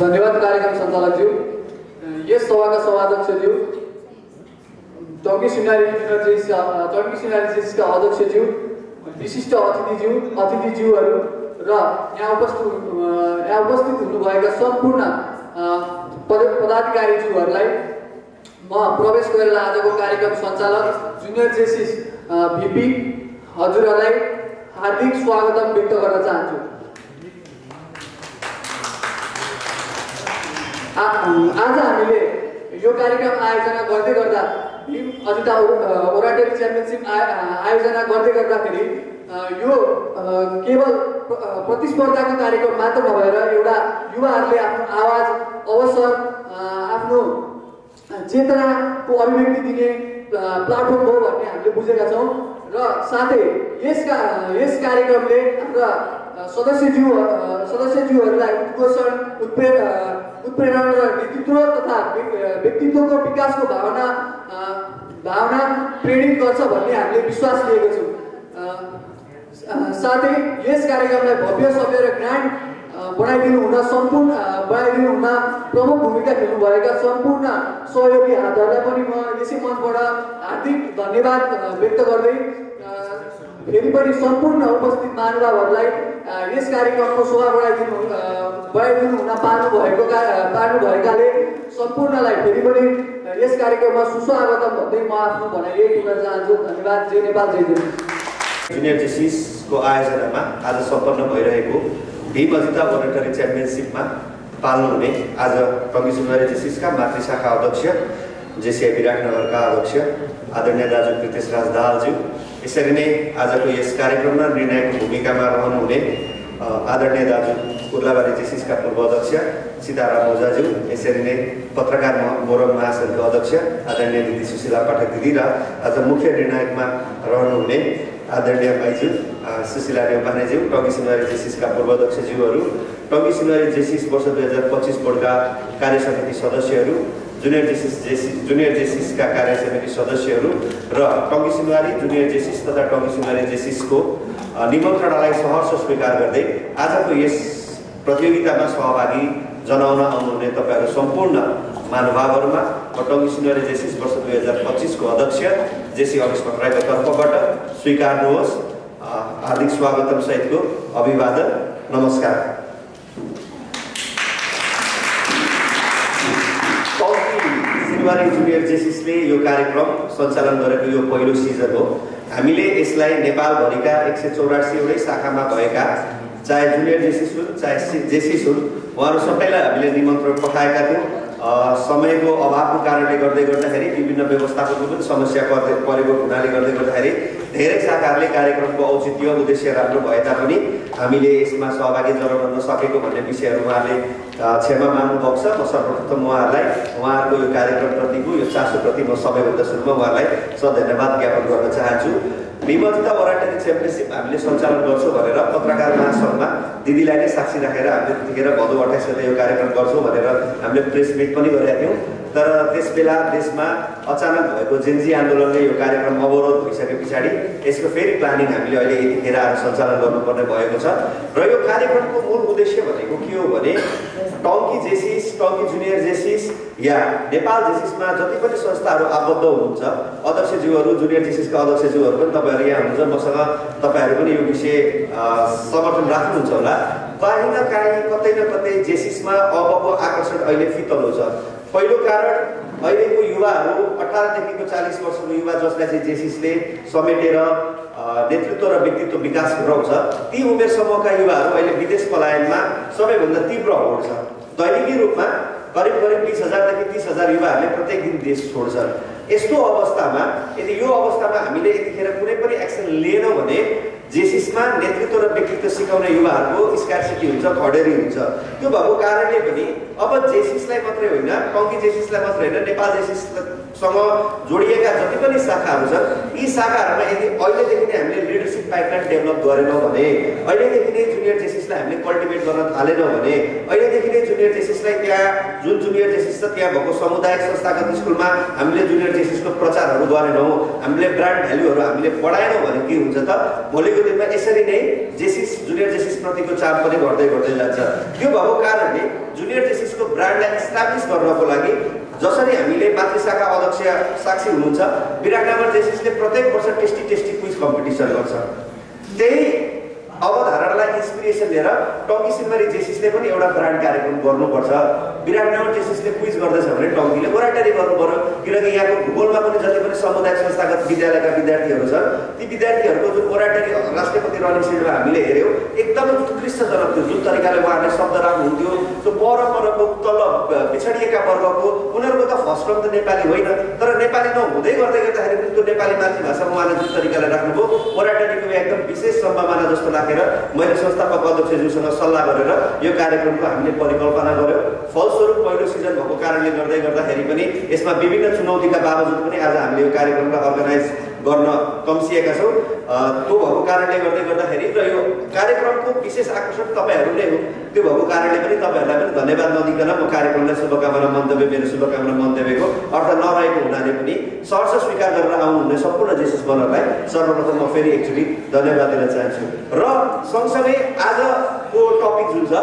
धन्यवाद कार्यक्रम सञ्चालकज्यू, यस सभाका सभाध्यक्षज्यू, टंकी सिनारी जेसीका अध्यक्षज्यू, विशिष्ट अतिथिज्यूहरू र यहाँ उपस्थित हुनुभएका सम्पूर्ण पदाधिकारीज्यूहरूलाई म प्रवेश गरेर आजको कार्यक्रम सञ्चालक जुनियर जेसिस भिपी हजुरहरूलाई हार्दिक स्वागतम व्यक्त गर्न चाहन्छु। आज हामीले यो कार्यक्रम आयोजना गर्दै गर्दा भीम अजिता ओराटरी च्याम्पियनसिप आयोजना गर्दै गर्दाखेरि यो केवल प्रतिस्पर्धाको कार्यक्रम मात्र नभएर एउटा युवाहरूले आफ्नो आवाज अवसर आफ्नो चेतनाको अभिव्यक्ति दिने प्लाटफर्म हो भन्ने हामीले बुझेका छौँ र साथै यस कार्यक्रमले हाम्रा सदस्यज्यूहरूलाई उद्घोषण उत्प्रेरण र नेतृत्व तथा व्यक्तित्वको विकासको भावना प्रेरित गर्छ भन्ने हामीले विश्वास लिएको छौँ। साथै यस कार्यक्रमलाई भव्य सभ्य र ग्रान्ड बनाइदिनु हुन प्रमुख भूमिका खेल्नुभएका सम्पूर्ण सहयोगी हातहरूलाई पनि म यसै मञ्चबाट हार्दिक धन्यवाद व्यक्त गर्दै फेरि पनि सम्पूर्ण उपस्थित महानुभावहरूलाई यस कार्यक्रमको शोभा बढाइदिनु हुन पार्नुभएकाले सम्पूर्णलाई फेरि पनि यस कार्यक्रममा सुस्वागतम भन्दै म आफ्नो भनाइ यही गर्न चाहन्छु। धन्यवाद। जय नेपाल, जय देश। जुनियर जेसिसको आयोजनामा आज सम्पन्न भइरहेको भीम अजिता ओराटरी च्याम्पियनसिपमा पाल्नुहुने आज टंकी सिनारी जेसिसका मातृशाखा अध्यक्ष जेसीआई विराटनगरका अध्यक्ष आदरणीय दाजु प्रितेश राज दाहालज्यू, यसरी नै आजको यस कार्यक्रममा निर्णायक भूमिकामा रहनुहुने आदरणीय दाजु उर्लाबारी जेसिसका पूर्व अध्यक्ष सीताराम ओझाज्यू, यसरी नै पत्रकार मोरम महासंघका अध्यक्ष आदरणीय दिदी सुशीला पाठक दिदी र आज मुख्य निर्णायकमा रहनुहुने आदरणीय भाइज्यू सुशीला नेउपानेज्यू, टंकी सिनारी जेसिसका पूर्व अध्यक्षज्यूहरू, टंकी सिनारी जेसिस वर्ष 2025 बोर्डका कार्य समिति सदस्यहरू, जुनियर जेसिसका कार्य समिति सदस्यहरू र टङ्की सिंहवारी जुनियर जेसिस तथा टङ्की सिंहवारी जेसिसको निमन्त्रणालाई सहर्ष स्वीकार गर्दै आजको यस प्रतियोगितामा सहभागी जनाउन आउनुहुने तपाईँहरू सम्पूर्ण महानुभावहरूमा टङ्की सिंहवारी जेसिस वर्ष 2025 को अध्यक्ष जेसी अनिस भट्टराईको तर्फबाट स्वीकार्नुहोस् हार्दिक स्वागतम सहितको अभिवादन। नमस्कार। सिंहवारी जुनियर जेसिसले यो कार्यक्रम सञ्चालन गरेको यो पहिलो सिजन हो। हामीले यसलाई नेपालभरिका 184 वटै शाखामा भएका चाहे जुनियर जेसिस हुन् चाहे जेसिस हुन् उहाँहरू सबैलाई हामीले निमन्त्रण पठाएका थियौँ। समयको अभावको कारणले गर्दाखेरि विभिन्न व्यवस्थापनको पनि समस्या परेको हुनाले गर्दाखेरि धेरै शाखाहरूले कार्यक्रमको औचित्य उद्देश्य राम्रो भए तापनि हामीले यसमा सहभागी जनाउन नसकेको भन्ने विषयहरू उहाँले क्षमा माग्नुभएको छ। म सर्वप्रथम उहाँहरूको यो कार्यक्रमप्रतिको यो चासोप्रति म सबैभन्दा सुरुमा उहाँलाई धन्यवाद ज्ञापन गर्न चाहन्छु। निमन्त्रित ओराटरी च्याम्पियनसिप हामीले सञ्चालन गर्छौँ भनेर पत्रकार महासङ्घमा दिदीलाई नै साक्षी राखेर हामीले त्यतिखेर भदौ 28 गते यो कार्यक्रम गर्छौँ भनेर हामीले प्रेस मिट पनि गरेका थियौँ। तर त्यसबेला देशमा अचानक भएको जेन्जी आन्दोलनले यो कार्यक्रम अवरोध भइसके पछाडि यसको फेरि प्लानिङ हामीले अहिले यतिखेर आज सञ्चालन गर्नुपर्ने भएको छ। र यो कार्यक्रमको मूल उद्देश्य भनेको के हो भने टङ्की जेसिस, टङ्की जुनियर जेसिस या नेपाल जेसिसमा जति पनि संस्थाहरू आबद्ध हुनुहुन्छ अध्यक्षज्यूहरू, जुनियर जेसिसका अध्यक्षज्यूहरू पनि तपाईँहरू यहाँ हुनुहुन्छ। मसँग तपाईँहरू पनि यो विषय समर्थन राख्नुहुन्छ होला। काहीँ न काहीँ कतै न कतै जेसिसमा अबको आकर्षण अहिले फितलो छ। पहिलो कारण अहिलेको युवाहरू 18 देखिको 40 वर्षको युवा जसलाई चाहिँ जेसिसले समेटेर नेतृत्व र व्यक्तित्व विकास गराउँछ ती उमेर समूहका युवाहरू अहिले विदेश पलायनमा सबैभन्दा तीव्र होड छ। दैनिकी रूपमा करिब 20,000 देखि 30,000 युवाहरूले प्रत्येक दिन देश छोड्छन्। यस्तो अवस्थामा यदि यो अवस्थामा हामीले यतिखेर कुनै पनि एक्सन लिएनौँ भने जेसिसमा नेतृत्व र व्यक्तित्व सिकाउने युवाहरूको स्कार्सिटी हुन्छ, खडेरी हुन्छ। त्यो भएको कारणले पनि अब जेसिसलाई मात्रै होइन, टङ्की जेसिसलाई मात्रै होइन, नेपाल जेसिससँग जोडिएका जति पनि शाखाहरू छन् यी शाखाहरूमा यदि अहिलेदेखि नै हामीले लिडरसिप पाइपलाइन डेभलप गरेनौँ भने, अहिलेदेखि नै जुनियर जेसिसलाई हामीले कल्टिभेट गर्न थालेनौँ भने, अहिलेदेखि नै जुनियर जेसिसलाई त्यहाँ जुन जुनियर जेसिस छ त्यहाँ भएको सामुदायिक संस्थागत स्कुलमा हामीले जुनियर जेसिसको प्रचारहरू गरेनौँ, हामीले ब्रान्ड भ्याल्युहरू हामीले बढाएनौँ भने के हुन्छ त भोलिको दिनमा यसरी नै जेसिस जुनियर जेसिस प्रतिको चाप पनि बढ्दै जान्छ। त्यो भएको कारणले जुनियर जेसिसको ब्रान्डलाई इस्टाब्लिस गर्नको लागि जसरी हामीले मातृशाखा अध्यक्ष साक्षी हुनुहुन्छ विराटनगर जेसिसले प्रत्येक वर्ष टेस्टी क्विज कम्पिटिसन गर्छ। त्यही अवधारणालाई इन्सपिरेसन लिएर टङ्की सिंहवारी जेसिसले पनि एउटा ब्रान्ड कार्यक्रम गर्नुपर्छ। विराटनगर जेसिसले क्विज गर्दैछ भने टङ्कीले ओराटरी गर्नु पर्यो। किनकि यहाँको भूगोलमा पनि जति पनि सामुदायिक संस्थागत विद्यालयका विद्यार्थीहरू छन् ती विद्यार्थीहरूको जुन ओराटरी राष्ट्रपति रनिङ सिटमा हामीले हेऱ्यौँ एकदमै उत्कृष्टजनक थियो। जुन तरिकाले उहाँहरूले शब्द राख्नुहुन्थ्यो त्यो परको तल पिछडिएका वर्गको उनीहरूको त फर्स्ट क्रम त नेपाली होइन तर नेपाली नहुँदै गर्दाखेरि पनि त्यो नेपाली मातृभाषामा उहाँले जुन तरिकाले राख्नुभयो ओराटरीको एकदम विशेष सम्भावना जस्तो लागेर मैले संस्थापक अध्यक्षज्यूसँग सल्लाह गरेर यो कार्यक्रमको हामीले परिकल्पना गर्यौँ। फलस्वरूप पहिलो सिजन भएको कारणले गर्दाखेरि पनि यसमा विभिन्न चुनौतीका बावजुद पनि आज हामीले यो कार्यक्रमलाई अर्गनाइज गर्न कम्सिएका छौँ। त्यो भएको कारणले गर्दाखेरि र यो कार्यक्रमको विशेष आकर्षण तपाईँहरू नै हो। त्यो भएको कारणले पनि तपाईँहरूलाई पनि धन्यवाद नदिकन म कार्यक्रमलाई शुभकामना मन्तव्य मेरो शुभकामना मन्तव्यको अर्थ नरहेको हुनाले पनि सहर्ष स्वीकार गरेर आउनुहुने सम्पूर्ण जेसिस बनरलाई सर्वप्रथम म फेरि एकचोटि धन्यवाद दिन चाहन्छु। र सँगसँगै आजको टपिक जुन छ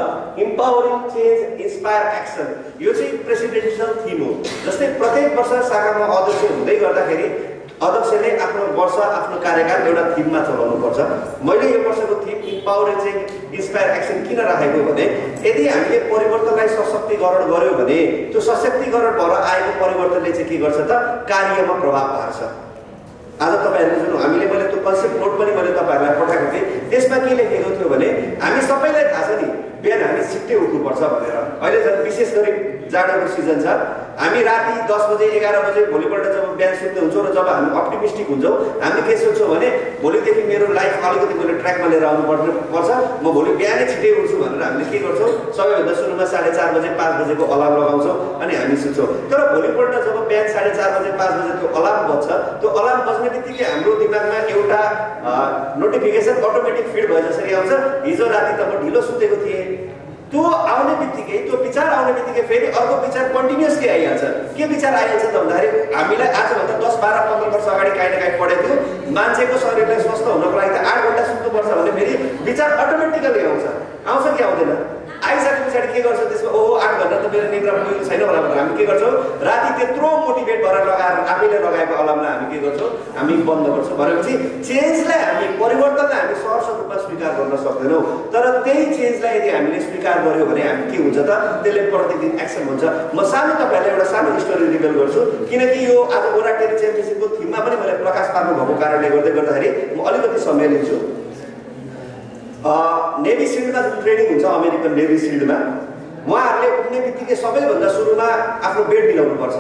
इम्पावरिङ चेन्ज इन्सपायर एक्सन यो चाहिँ प्रेसिडेन्सियल थिम हो। जस्तै प्रत्येक वर्ष शाखामा अध्यक्ष हुँदै गर्दाखेरि अध्यक्षले आफ्नो वर्ष आफ्नो कार्यकाल एउटा थिममा चलाउनुपर्छ। मैले यो वर्षको theme empowering change inspire action किन राखेको भने यदि हामीले परिवर्तनलाई सशक्तिकरण गर्यो भने त्यो सशक्तिकरण भएर आएको परिवर्तनले चाहिँ के गर्छ त कार्यमा प्रभाव पार्छ। आज तपाईँहरूको जुन हामीले मैले त्यो कन्सेप्ट नोट पनि मैले तपाईँहरूलाई पठाएको थिएँ त्यसमा के लेखेको थियो भने हामी सबैलाई थाहा छ नि बिहान हामी छिट्टै उठ्नुपर्छ भनेर। अहिले झन् विशेष गरी जाडोको सिजन छ हामी राति 10 बजे 11 बजे भोलिपल्ट जब बिहान सुत्दै हुन्छौँ र जब हामी अप्टिमिस्टिक हुन्छौँ हामी के सोच्छौँ भने भोलिदेखि मेरो लाइफ अलिकति मैले ट्र्याकमा लिएर आउनु पर्छ म भोलि बिहानै छिट्टै उठ्छु भनेर हामीले के गर्छौँ सबैभन्दा सुरुमा 4:30 बजे 5 बजेको अलार्म लगाउँछौँ अनि हामी सुत्छौँ। तर भोलिपल्ट जब बिहान 4:30 बजे 5 बजे त्यो अलार्म बज्छ त्यो अलार्म बज्ने बित्तिकै हाम्रो दिमागमा एउटा नोटिफिकेसन अटोमेटिक फिड भए जसरी आउँछ हिजो राति त म ढिलो सुतेको थिएँ त्यो आउने बित्तिकै त्यो विचार आउने बित्तिकै फेरि अर्को विचार कन्टिन्युअसली आइहाल्छ। के विचार आइहाल्छ त भन्दाखेरि हामीलाई आजभन्दा 10, 12, 15 वर्ष अगाडि काहीँ न काहीँ पढेको थियो मान्छेको शरीरलाई स्वस्थ हुनको लागि त 8 घन्टा सुत्नुपर्छ भने फेरि विचार अटोमेटिकली आउँछ कि आउँदैन? आइसके पछाडि के गर्छ त्यसमा ओहो 8 घन्टा त मेरो निद्रा पुगेको छैन होला भनेर हामी के गर्छौँ राति त्यत्रो मोटिभेट भएर लगाएर आफैले लगाएको अलार्मलाई हामी के गर्छौँ हामी बन्द गर्छौँ। भनेपछि चेन्जलाई हामी परिवर्तनलाई हामी सहज रूपमा स्वीकार गर्न सक्दैनौँ। तर त्यही चेन्जलाई यदि हामीले स्वीकार गर्यो भने हामी के हुन्छ त त्यसले प्रतिदिन एक्सन हुन्छ। म सानो तपाईँहरूलाई एउटा सानो स्टोरी रिभिल गर्छु किनकि यो आज ओराटरी च्याम्पियनसिपको थिममा पनि मैले प्रकाश पार्नु भएको कारणले गर्दाखेरि म अलिकति समय लिन्छु। नेभी सिल्डमा जुन ट्रेनिङ हुन्छ अमेरिकन नेभी सिल्डमा उहाँहरूले उठ्ने बित्तिकै सबैभन्दा सुरुमा आफ्नो बेड मिलाउनुपर्छ।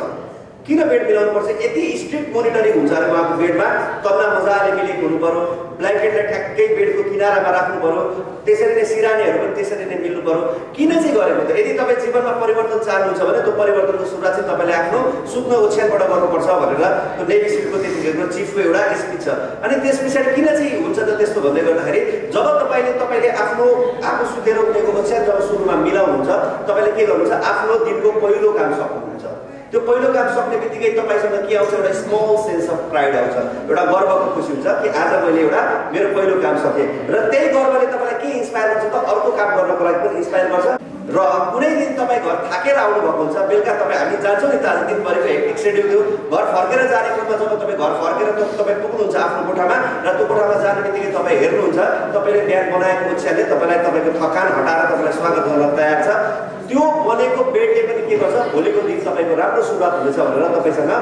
किन बेड मिलाउनुपर्छ? यति स्ट्रिक्ट मोनिटरिङ हुन्छ अरे उहाँको बेडमा तल्ला मजाले मिलेको हुनु पर्यो, ब्ल्याङ्केटलाई ठ्याक्कै बेडको किनारामा राख्नु पर्यो, त्यसरी नै सिरानीहरू पनि त्यसरी नै मिल्नु पर्यो। किन चाहिँ गरेको त? यदि तपाईँ जीवनमा परिवर्तन चाहनुहुन्छ भने त्यो परिवर्तनको सुरुवात चाहिँ तपाईँले आफ्नो सुत्न ओछ्यानबाट गर्नुपर्छ भनेर त्यो नेभी सिल्डको त्यतिखेरको चिफको एउटा स्पिच छ। अनि त्यस पछाडि किन चाहिँ हुन्छ त त्यस्तो भन्दै गर्दाखेरि जब तपाईँले आफ्नो आफू सुतेर उठेको ओछ्यान जब सुरुमा मिलाउनुहुन्छ तपाईँले के गर्नुहुन्छ आफ्नो दिनको पहिलो काम सक्नुहुन्छ। त्यो पहिलो काम सक्ने बित्तिकै तपाईँसँग के आउँछ एउटा स्मल सेन्स अफ प्राइड आउँछ, एउटा गर्वको खुसी हुन्छ कि आज मैले एउटा मेरो पहिलो काम सकेँ। र त्यही गर्वले तपाईँलाई के इन्सपायर गर्छ त अर्को काम गर्नको लागि पनि इन्सपायर गर्छ। र कुनै दिन तपाईँ घर थाकेर आउनुभएको हुन्छ, बेलुका हामी जान्छौँ नि त आज दिनभरिको हेक्टिक सेड्युल थियो, घर फर्केर जाने क्रममा जब तपाईँ घर फर्केर तपाईँ पुग्नुहुन्छ आफ्नो कोठामा र त्यो कोठामा जाने बित्तिकै तपाईँ हेर्नुहुन्छ तपाईँले बिहान बनाएको ओछ्यानले तपाईँलाई तपाईँको थकान हटाएर तपाईँलाई स्वागत गर्न तयार छ। त्यो बनेको बेडले पनि के गर्छ भोलिको दिन तपाईँको राम्रो सुरुवात हुनेछ भनेर तपाईँसँग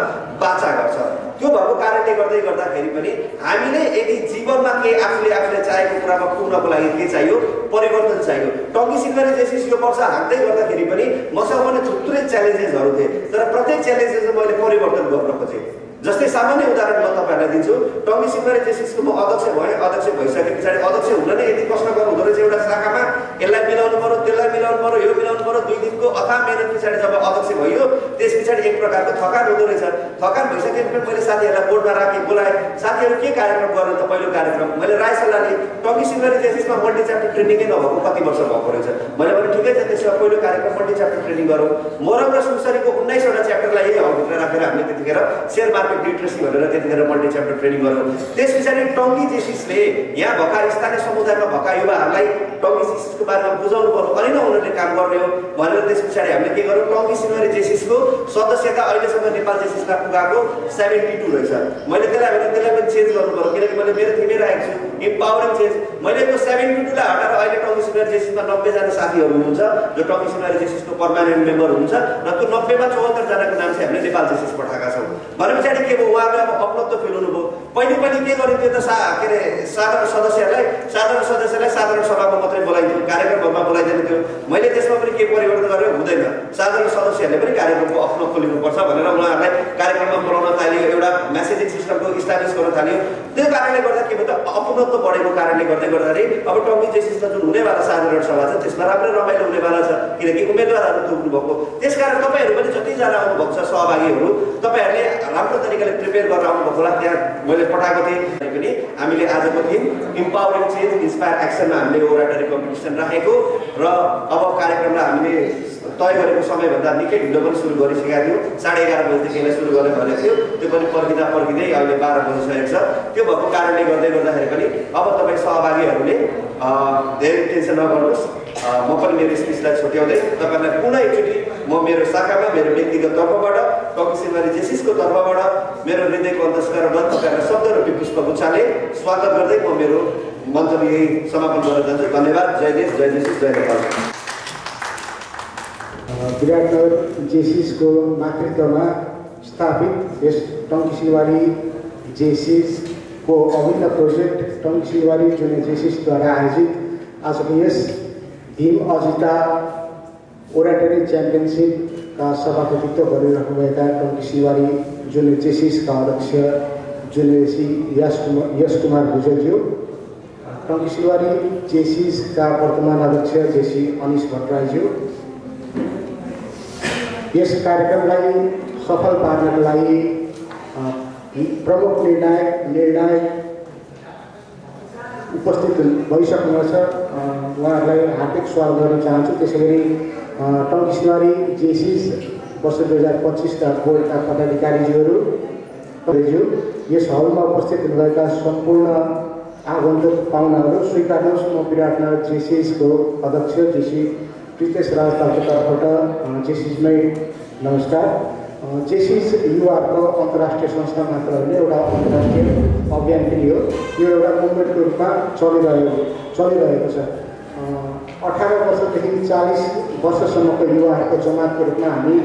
बाचा गर्छ। त्यो भएको कारणले गर्दाखेरि पनि हामीले यदि जीवनमा के आफूले चाहेको कुरामा पुग्नको लागि के चाहियो परिवर्तन चाहियो। टङ्की सिल्भर जेसिस यो वर्ष हाँक्दै गर्दाखेरि पनि मसँग पनि थुप्रै च्यालेन्जेसहरू थिए, तर प्रत्येक च्यालेन्जेस मैले परिवर्तन गर्न खोजेँ। जस्तै सामान्य उदाहरण म तपाईँहरूलाई दिन्छु। टङ्की सिल्भर जेसिसको म अध्यक्ष भएँ, अध्यक्ष भइसके पछाडि अध्यक्ष हुन नै यति कष्टकर हुँदो रहेछ एउटा शाखामा, यसलाई मिलाउनु पर्यो त्यसलाई मिलाउनु पर्यो यो मिलाउनु पर्यो। 2 दिनको अथाह मेहनत पछाडि जब अध्यक्ष भइयो त्यस पछाडि एक प्रकारको थकान हुँदो रहेछ। थकान भइसकेपछि मैले साथीहरूलाई बोर्डमा राखेँ, बोलाएँ, साथीहरू के कार्यक्रम गर्ने त? पहिलो कार्यक्रम मैले राय सल्लाह लिएँ टङ्की सिल्भर जेसिसमा मल्टी च्याप्टर ट्रेनिङै नभएको कति वर्ष भएको रहेछ। मैले भने ठिकै छ त्यसमा पहिलो कार्यक्रम मल्टी च्याप्टर ट्रेनिङ गरौँ। मोरङ र सुनसरीको 19वटा च्याप्टरलाई यही हलभित्र राखेर हामीले त्यतिखेर सेयर मार्केट लिटरेसी भनेर त्यतिखेर मल्टी च्याप्टर ट्रेनिङ गरौँ। त्यस पछाडि टङ्की जेसिसले यहाँ भएका स्थानीय समुदायमा भएका युवाहरूलाई टङ्की जेसिसको बारेमा बुझाउनु पर्यो, अनि नै उनीहरूले काम गर्ने हो भनेर त्यस पछाडि हामीले के गरौँ टङ्की सिल्भर जेसिसको सदस्यता अहिलेसम्म नेपाल जेसिसमा पुगाएको 72 रहेछ। मैले त्यसलाई पनि चेन्ज गर्नु पर्यो किनकि मैले मेरो थिमै राखेको छु इम्पावरिङ चेन्ज। मैले त्यो 72 लाई हटाएर अहिले टङ्की सिल्भर जेसिसमा 90 जना साथीहरू हुनुहुन्छ जो टङ्की सिल्भर जेसिसको पर्मानेन्ट मेम्बर हुनुहुन्छ र त्यो 90 मा 74 जनाको नाम चाहिँ हामीले नेपाल जेसिस पठाएका छौँ। भने पछाडि के भयो उहाँहरूले अब अपलब्ध फिल हुनुभयो। पहिले के गरिन्थ्यो त साधारण सदस्यलाई साधारण सभामा मात्रै बोलाइन्थ्यो, कार्यक्रममा बोलाइँदैन थियो। मैले त्यसमा पनि के परिवर्तन गरेँ हुँदैन, साधारण सदस्यहरूले पनि कार्यक्रमको आफ्नो खोलिनुपर्छ भनेर उहाँहरूलाई कार्यक्रममा बोलाउन थाल्यो, एउटा मेसेजिङ सिस्टमको इस्टाब्लिस गर्न थाल्यो। त्यो कारणले गर्दा के भयो त अपनत्व बढेको कारणले गर्दाखेरि अब टङ्की जेसिसमा जुन हुनेवाला साधारण सभा छ त्यसमा राम्रै रमाइलो हुनेवाला छ किनकि उम्मेदवारहरू थुप्नु भएको। त्यसकारण तपाईँहरू पनि जतिजना आउनुभएको छ सहभागीहरू तपाईँहरूले राम्रो तरिकाले प्रिपेयर गरेर आउनुभएको होला। त्यहाँ मैले पठाएको थिएँ पनि हामीले आजको दिन इम्पावरिङ चेन्ज इन्सपायर एक्सनमा हामीले ओराटरी कम्पिटिसन राखेको र अब कार्यक्रमलाई हामीले तय गरेको समयभन्दा निकै ढिलो पनि सुरु गरिसकेका थियौँ। 11:30 बजेदेखि सुरु गर्ने भनेको थियो, त्यो पनि पर्खिँदै अहिले 12 बजिसकेको छ। त्यो भएको कारणले गर्दाखेरि पनि अब तपाईँ सहभागीहरूले धेरै टेन्सन नगर्नुहोस्। म पनि मेरो स्पिचलाई छुट्याउँदै तपाईँलाई पुनः एकचोटि म मेरो शाखामा मेरो व्यक्तिगत तर्फबाट टङ्की सिल्भर जेसिसको तर्फबाट मेरो हृदयको अन्तस्करणमा तपाईँहरूलाई शब्दरूपी पुष्पगुच्छाले स्वागत गर्दै म मेरो मन्तव्य यही समापन गर्न जान्छु। धन्यवाद। जय देश, जय जेसिस, जय नेपाल। विराटनगर जेसिसको नेतृत्वमा स्थापित यस टङ्की सिल्भर जेसिसको अभिन्न प्रोजेक्ट टङ्की सिल्भर जुनियर जेसिसद्वारा आयोजित आजको यस भीम अजिता ओराटरी च्याम्पियनसिपका सभापतित्व गरिरहनुभएका टङ्की सिल्भर जुनियर जेसिसका अध्यक्ष जुनियर यश कुमार भुजेलज्यू, टङ्की सिल्भर जेसिसका वर्तमान अध्यक्ष जेसी अनिश भट्टराईज्यू, यस कार्यक्रमलाई सफल पार्नका लागि प्रमुख निर्णायक उपस्थित भइसक्नु छ उहाँहरूलाई हार्दिक स्वागत गर्न चाहन्छु। त्यसै गरी टङ्किसिलवारी जेसिस वर्ष 2025 का बोर्डका पदाधिकारीज्यूहरू यस हलमा उपस्थित हुनुभएका सम्पूर्ण आगन्तुक पाहुनाहरू स्वीकार्नुहोस्। म विराटनगर जेसिसको अध्यक्ष जेसी प्रितेश राजताको तर्फबाट जेसिसमै नमस्कार। जेसिस युवाको अन्तर्राष्ट्रिय संस्था मात्र होइन, एउटा अन्तर्राष्ट्रिय अभियान पनि हो। यो एउटा मुभमेन्टको रूपमा चलिरहेको छ। 18 वर्षदेखि 40 वर्षसम्मको युवाहरूको जमातको रूपमा हामी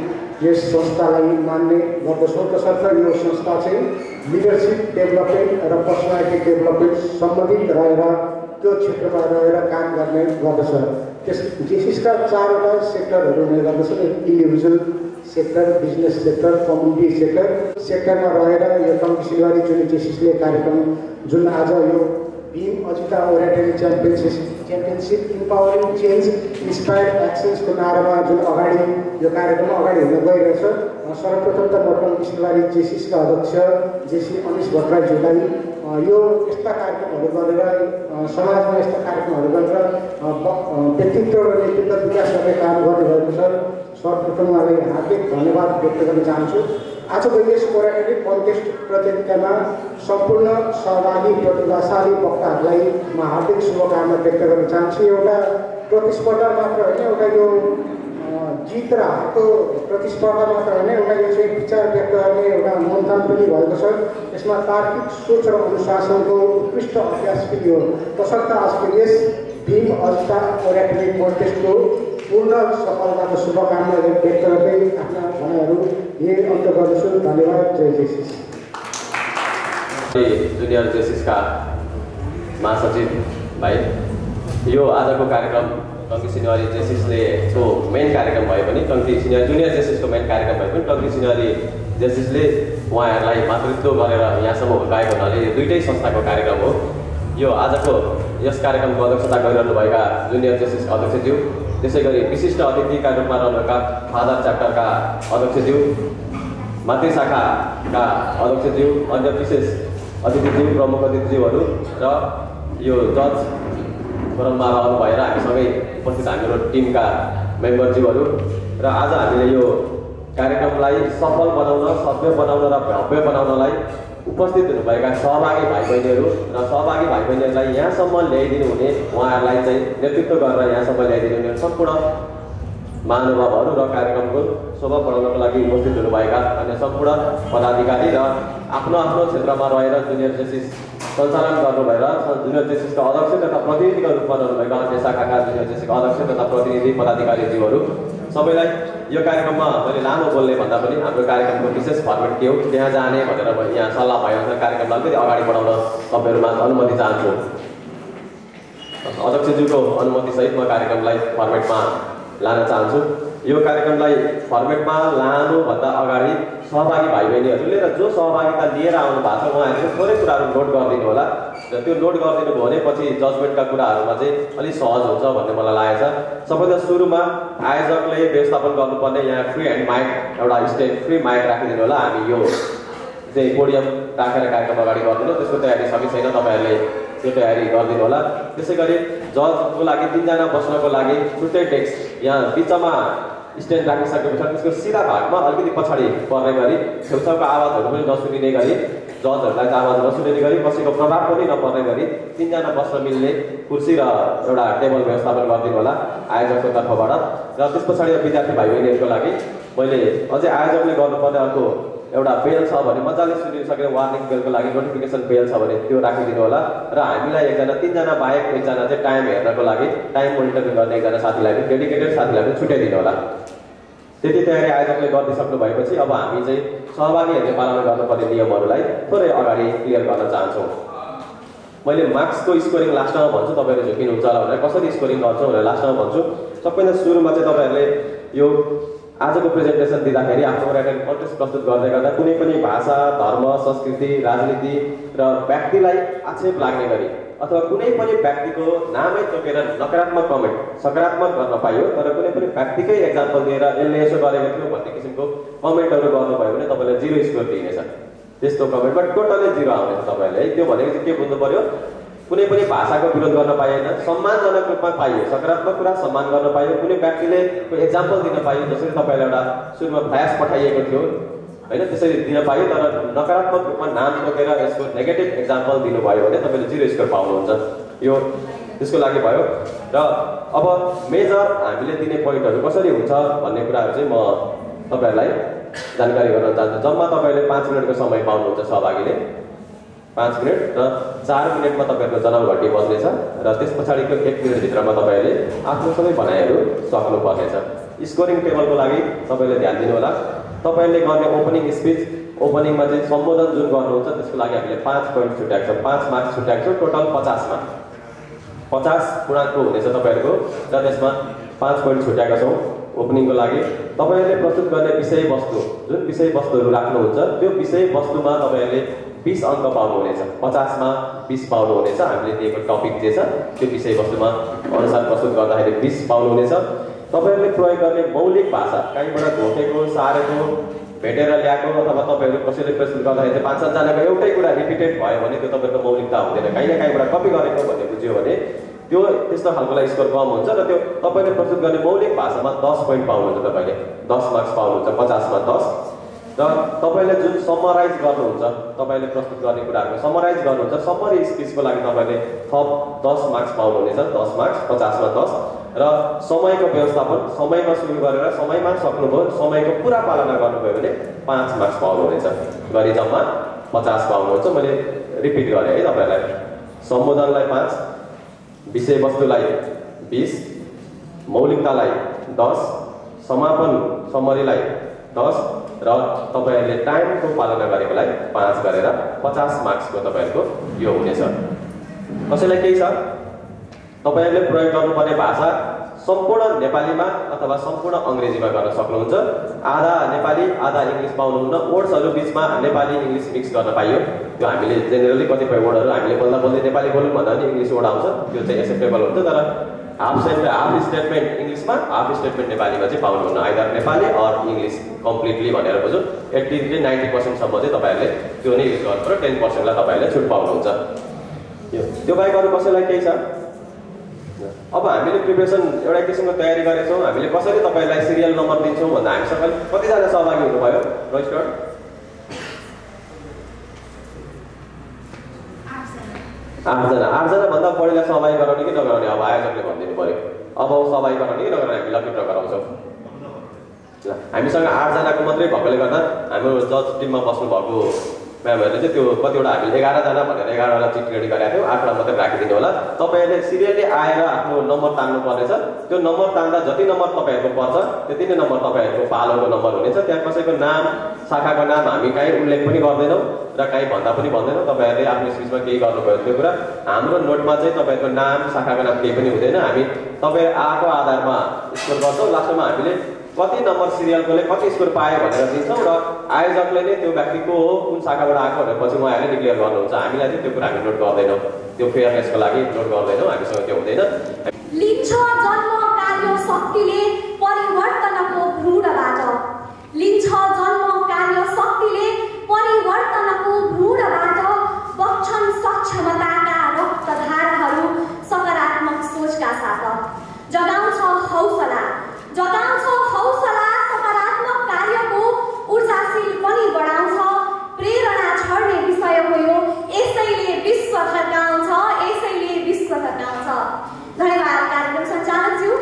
यस संस्थालाई मान्ने गर्दछौँ। तसर्थ यो संस्था चाहिँ लिडरसिप डेभलपमेन्ट र पर्सनालिटी डेभलपमेन्ट सम्बन्धित रहेर त्यो क्षेत्रमा रहेर काम गर्ने गर्दछ। त्यस जेसिसका 4वटा सेक्टरहरू हुने गर्दछन्। Individual sector, business sector, community सेक्टरमा रहेर यो टङ्किसिलवारी जुन जेसिसले कार्यक्रम जुन आज यो Bhim Ajita oratory championship empowering change inspired एक्सन्सको नारामा जुन अगाडि यो कार्यक्रम अगाडि हुन गइरहेछ। सर्वप्रथम त म टङ्किसिलवारी जेसिसका अध्यक्ष जेसी अनिश भट्टराईज्यूलाई यो यस्ता कार्यक्रमहरू गरेर समाजमा यस्ता कार्यक्रमहरू गरेर व्यक्तित्व र नेतृत्व विकास गर्ने काम गर्नुभएको छ। सर्वप्रथम उहाँलाई हार्दिक धन्यवाद व्यक्त गर्न चाहन्छु। आजको यस ओराटरी कन्टेस्ट प्रतियोगितामा सम्पूर्ण सहभागी प्रतिभाशाली वक्ताहरूलाई म हार्दिक शुभकामना व्यक्त गर्न चाहन्छु। एउटा प्रतिस्पर्धा मात्र होइन, एउटा यो जित र हारको प्रतिस्पर्धा मात्र होइन, एउटा यो चाहिँ विचार व्यक्त गर्ने एउटा मन्थन पनि भएको छ। यसमा तार्किक सोच र अनुशासनको उत्कृष्ट अभ्यास पनि हो। तसर्थ आजको यस भीम अजिता ओराटरी कन्टेस्टको पूर्ण सफलताको शुभकामना व्यक्त गर्दै आफ्ना भनाइहरू यही अन्त गर्दछु। धन्यवाद। जय जेसिस। जुनियर जेसिसका महासचिव भाइ, यो आजको कार्यक्रम टङ्किसिलवारी जेसिसले को मेन कार्यक्रम भए पनि जुनियर जेसिसको मेन कार्यक्रम भए पनि टङ्किसिलवारी जेसिसले उहाँहरूलाई मातृत्व गरेर यहाँसम्म हुर्काएको हुनाले यो दुईटै संस्थाको कार्यक्रम हो। यो आजको यस कार्यक्रमको अध्यक्षता गरिरहनुभएका जुनियर जेसिसका अध्यक्षज्यू, त्यसै गरी विशिष्ट अतिथिका रूपमा रहनुभएका फादर च्याप्टरका अध्यक्षज्यू, मातृ शाखाका अध्यक्षज्यू, अन्य विशेष अतिथिज्यू, प्रमुख अतिथिज्यूहरू र यो जज फोरममा रहनु भएर हामीसँगै उपस्थित हाम्रो टिमका मेम्बरज्यूहरू र आज हामीले यो कार्यक्रमलाई सफल बनाउन, सभ्य बनाउन र भव्य बनाउनलाई उपस्थित हुनुभएका सहभागी भाइ बहिनीहरू र सहभागी भाइ बहिनीहरूलाई यहाँसम्म ल्याइदिनु हुने, उहाँहरूलाई चाहिँ नेतृत्व गरेर यहाँसम्म ल्याइदिनु हुने सम्पूर्ण महानुभावहरू र कार्यक्रमको शोभा बढाउनको लागि उपस्थित हुनुभएका अन्य सम्पूर्ण पदाधिकारी र आफ्नो आफ्नो क्षेत्रमा रहेर जुनियर जेसिस सञ्चालन गर्नु भएर जुनियर जेसिसका अध्यक्ष तथा प्रतिनिधिको रूपमा रहनुभएका अन्य शाखाका जुनियर जेसिसका अध्यक्ष तथा प्रतिनिधि पदाधिकारीज्यूहरू सबैलाई यो कार्यक्रममा मैले लामो बोल्ने भन्दा पनि हाम्रो कार्यक्रमको विशेष फर्मेट के हो, त्यहाँ जाने भनेर म यहाँ सल्लाह भएअनुसार कार्यक्रमलाई अलिकति अगाडि बढाउन तपाईँहरूमा अनुमति चाहन्छु। अध्यक्षज्यूको अनुमतिसहित म कार्यक्रमलाई फर्मेटमा लान चाहन्छु। यो कार्यक्रमलाई फर्मेटमा लानुभन्दा अगाडि सहभागी भाइ बहिनीहरूले र जो सहभागिता लिएर आउनु भएको छ उहाँहरूले थोरै कुराहरू नोट गरिदिनु होला र त्यो नोट गरिदिनु भयो भने पछि जजमेन्टका कुराहरूमा चाहिँ अलिक सहज हुन्छ भन्ने मलाई लागेको छ। सबैभन्दा सुरुमा आयोजकले व्यवस्थापन गर्नुपर्ने यहाँ फ्री ह्यान्ड माइक, एउटा स्टेज फ्री माइक राखिदिनु होला। हामी यो चाहिँ पोडियम राखेर कार्यक्रम अगाडि गरिदिनु, त्यसको तयारी सबै छैन, तपाईँहरूले त्यो तयारी गरिदिनु होला। त्यसै गरी जजको लागि 3 जना बस्नको लागि छुट्टै डेस्क यहाँ बिचमा स्ट्यान्ड राखिसकेपछि त्यसको सिधा भागमा अलिकति पछाडि पर्ने गरी छेउछाउको आवाजहरू पनि नसुनिने गरी, जजहरूलाई चाहिँ आवाज नसुनिने गरी, कसैको प्रभाव पनि नपर्ने गरी 3 जना बस्न मिल्ने कुर्सी र एउटा टेबल व्यवस्थापन गरिदिनु होला आयोजकको तर्फबाट। र त्यस पछाडि विद्यार्थी भाइ बहिनीहरूको लागि मैले अझै आयोजकले गर्नुपर्ने अर्को एउटा बेल छ भने मजाले सुनिसकेर वार्निङ बेलको लागि नोटिफिकेसन बेल छ भने त्यो राखिदिनु होला। र हामीलाई 3 जना बाहेक 1 जना चाहिँ टाइम हेर्नको लागि, टाइम मोनिटरिङ गर्ने 1 जना साथीलाई पनि, डेडिकेटेड साथीलाई पनि छुट्याइदिनु होला। त्यति तयारी आयोजकले गरिदिइसक्नु भएपछि अब हामी चाहिँ सहभागीहरूले पालन गर्नुपर्ने नियमहरूलाई थोरै अगाडि क्लियर गर्न चाहन्छौँ। मैले मार्क्सको स्कोरिङ लास्टमा भन्छु, तपाईँहरू झुकिनुहुन्छ होला भनेर कसरी स्कोरिङ गर्छौँ भनेर लास्टमा भन्छु। सबैभन्दा सुरुमा चाहिँ तपाईँहरूले यो आजको प्रेजेन्टेसन दिँदाखेरि आफ्नो ओराटरी कन्टेस्ट प्रस्तुत गर्दै गर्दा कुनै पनि भाषा, धर्म, संस्कृति, राजनीति र व्यक्तिलाई आक्षेप लाग्ने गरी अथवा कुनै पनि व्यक्तिको नामै तोकेर नकारात्मक कमेन्ट सकारात्मक गर्न पाइयो तर कुनै पनि व्यक्तिकै एक्जाम्पल दिएर यसले यसो गरेको थियो भन्ने किसिमको कमेन्टहरू गर्नुभयो भने तपाईँलाई 0 स्कोर दिइनेछ। त्यस्तो कमेन्टमा टोटली 0 आउनेछ तपाईँहरूले है। त्यो भनेको चाहिँ के बुझ्नु पर्यो, कुनै पनि भाषाको विरोध गर्न पाइएन, सम्मानजनक रूपमा पाइयो, सकारात्मक कुरा सम्मान गर्न पाइयो, कुनै व्यक्तिले एक्जाम्पल दिन पाइयो। जसरी तपाईँले एउटा सुरुमा प्रयास पठाइएको थियो होइन, त्यसरी दिन पाइयो, तर नकारात्मक रूपमा नाम तोकेर यसको नेगेटिभ एक्जाम्पल दिनुभयो भने तपाईँले 0 स्कोर पाउनुहुन्छ। यो त्यसको लागि भयो। र अब मेजर हामीले दिने पोइन्टहरू कसरी हुन्छ भन्ने कुराहरू चाहिँ म तपाईँहरूलाई जानकारी गर्न चाहन्छु। जम्मा तपाईँले 5 मिनटको समय पाउनुहुन्छ सहभागीले, 5 मिनट र 4 मिनटमा तपाईँहरूको जनाउघटी बज्नेछ र त्यस पछाडिको 1 मिनटभित्रमा तपाईँले आफ्नो सबै भनाइहरू सक्नुपर्नेछ। स्कोरिङ टेबलको लागि तपाईँले ध्यान दिनु होला। तपाईँले गर्ने ओपनिङ स्पिच, ओपनिङमा चाहिँ सम्बोधन जुन गर्नुहुन्छ त्यसको लागि हामीले 5 पोइन्ट छुट्याएको छ, 5 मार्क्स छुट्याएको छ। टोटल 50मा 50 पूर्णाङ्क हुनेछ तपाईँहरूको र त्यसमा 5 पोइन्ट छुट्याएका छौँ ओपनिङको लागि। तपाईँहरूले प्रस्तुत गर्ने विषयवस्तु, जुन विषयवस्तुहरू राख्नुहुन्छ त्यो विषयवस्तुमा तपाईँहरूले 20 अङ्क पाउनुहुनेछ। 50मा 20 पाउनुहुनेछ। हामीले दिएको टपिक जे छ त्यो विषयवस्तुमा अनुसार प्रस्तुत गर्दाखेरि 20 पाउनुहुनेछ। तपाईँहरूले प्रयोग गर्ने मौलिक भाषा, कहीँबाट घोकेको, सारेको, भेटेर ल्याएको अथवा तपाईँहरू कसैले प्रस्तुत गर्दाखेरि 5-7 जनाको एउटै कुरा रिपिटेड भयो भने त्यो तपाईँको मौलिकता हुँदैन। कहीँ न कहीँबाट कपी गरेको भन्ने बुझ्यो भने त्यो त्यस्तो खालकोलाई स्कोर कम हुन्छ र त्यो तपाईँले प्रस्तुत गर्ने मौलिक भाषामा 10 पोइन्ट पाउनुहुन्छ। तपाईँले 10 मार्क्स पाउनुहुन्छ, 50मा 10। र तपाईँले जुन समराइज गर्नुहुन्छ, तपाईँले प्रस्तुत गर्ने कुराहरूको समराइज गर्नुहुन्छ, समरी स्पिचको लागि तपाईँले थप 10 मार्क्स पाउनुहुनेछ, 10 मार्क्स, 50मा 10। र समयको व्यवस्थापन, समयमा सुरु गरेर समयमा सक्नुभयो, समयको पुरा पालना गर्नुभयो भने 5 मार्क्स पाउनुहुनेछ। गरी जम्मा 50 पाउनुहुन्छ। मैले रिपिट गरेँ है तपाईँलाई। सम्बोधनलाई 5, विषयवस्तुलाई 20, मौलिकतालाई 10, समापन समरीलाई 10 र तपाईँहरूले टाइमको पालना गरेकोलाई 5 गरेर 50 मार्क्सको तपाईँहरूको यो हुनेछ। कसैलाई केही छ? तपाईँहरूले प्रयोग गर्नुपर्ने भाषा सम्पूर्ण नेपालीमा अथवा सम्पूर्ण अङ्ग्रेजीमा गर्न सक्नुहुन्छ। आधा नेपाली आधा इङ्ग्लिस पाउनुहुन्न। वर्ड्सहरू बिचमा नेपाली इङ्ग्लिस मिक्स गर्न पाइयो। त्यो हामीले जेनरली कतिपय वर्डहरू हामीले बोल्दा बोल्दै नेपाली बोल्यौँ भन्दा पनि इङ्ग्लिस वर्ड आउँछ, त्यो चाहिँ एक्सेप्टेबल हुन्छ। तर हाफ स्टेटमेन्ट इङ्ग्लिसमा, हाफ स्टेटमेन्ट नेपालीमा चाहिँ पाउनुहुन्न। Either Nepali or English completely भनेर बुझौँ। 80-90% चाहिँ तपाईँहरूले त्यो नै युज गर्नु र 10%लाई तपाईँहरूले छुट पाउनुहुन्छ। त्यो बाहेक अरू कसैलाई केही छ? अब हामीले प्रिपरेसन एउटा किसिमको तयारी गरेछौँ। हामीले कसरी तपाईँलाई सिरियल नम्बर दिन्छौँ भन्दा हामीसँग कतिजना सहभागी हुनुभयो? रजिस्टर 8 जना भन्दा बढीलाई सहभागी गराउने कि नगराउने अब आयोजकले भनिदिनु पऱ्यो। अब सहभागी गराउने कि नगराउने हामी लकी ड्र गराउँछौँ। ल, हामीसँग 8 जनाको मात्रै भएकोले गर्दा हाम्रो जज टिममा बस्नुभएको म्यामहरूले चाहिँ त्यो कतिवटा हामीले 11 जना भनेर 11 वटा चिट रेडी गरेका थियौँ। 8 वटा मात्रै राखिदिनु होला। तपाईँहरूले सिरियली आएर आफ्नो नम्बर तान्नु पर्नेछ। त्यो नम्बर तान्दा जति नम्बर तपाईँहरूको पर्छ त्यति नै नम्बर तपाईँहरूको पालोको नम्बर हुनेछ। त्यहाँ कसैको नाम, शाखाको नाम हामी कहीँ उल्लेख पनि गर्दैनौँ र कहीँ भन्दा पनि भन्दैनौँ। तपाईँहरूले आफ्नो स्पिचमा केही गर्नुभयो त्यो कुरा हाम्रो नोटमा चाहिँ तपाईँको नाम, शाखाको नाम केही पनि हुँदैन। हामी तपाईँ आएको आधारमा स्कोर गर्छौँ। लास्टमा हामीले कति नम्बर सिरियलकोले कति स्कोर पायो भनेर दिन्छौँ र आयोजकले नै त्यो व्यक्ति को हो, कुन शाखाबाट आएको भनेर पछि उहाँहरूले डिक्लेयर गर्नुहुन्छ। हामीलाई चाहिँ त्यो कुरा हामी नोट गर्दैनौँ। त्यो फेयरनेसको लागि नोट गर्दैनौँ, हामीसँग त्यो हुँदैन। लिन्छ जन्म कार्य शक्तिले परिवर्तनको भ्रूणबाट, लिन्छ जन्म कार्य शक्तिले परिवर्तनको भ्रूणबाट, बग्छन् सक्षमताका रक्तधाराहरू सकारात्मक सोचका साथ, जगाउँछ हौसला, जगाउँछ हौसला, सकारात्मक कार्यको ऊर्जाशील पनि बढाउँछ, प्रेरणा छर्ने विषय हो यो, यसैले विश्व थर्काउँछ, यसैले विश्व थर्काउँछ। धन्यवाद कार्यक्रम सञ्चालकज्यू,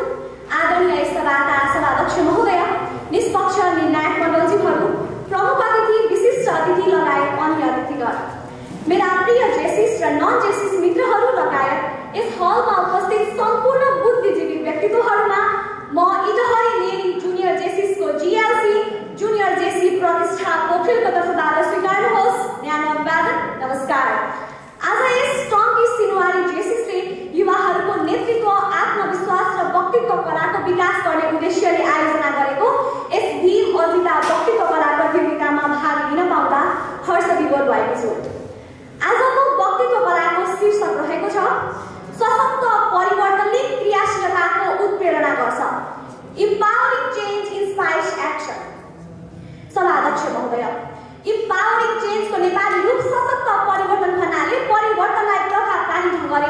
आदरणीय सभाका सभाध्यक्ष महोदय, निष्पक्ष निर्णायक मण्डलज्यूहरू, प्रमुख अतिथि, विशिष्ट अतिथि लगायत अन्य अतिथिगण, मेरा प्रिय जेसिस र नन जेसिस मित्रहरू लगायत यस हलमा उपस्थित सम्पूर्ण बुद्धिजीवी व्यक्तित्वहरूमा म इटहरी लेडी जुनियर जेसिसको जीएलसी जुनियर जेसी प्रतिष्ठा पोखरेलको तर्फबाट स्वीकार्नुहोस् न्यानो अभिवादन, नमस्कार। आज यस टङ्की सिनुवारी जेसिसले युवाहरूको नेतृत्व, आत्मविश्वास र व्यक्तित्व कलाको विकास गर्ने उद्देश्यले आयोजना गरेको यस भीम अर्जिता व्यक्तित्व कला प्रतियोगितामा भाग लिन पाउँदा हर्ष विभोर भएको छु। आजको व्यक्तित्व कलाको शीर्षक रहेको छ सशक्त परिवर्तनले क्रियाशीलताको उत्प्रेरणा गर्छ, इम्पावरिङ चेन्ज इन्स्पायर्स एक्सन। सभाध्यक्ष महोदय, इम्पावरिङ चेन्जको नेपाली रूप सशक्त परिवर्तन भन्नाले परिवर्तनलाई प्रभावकारी ढङ्गले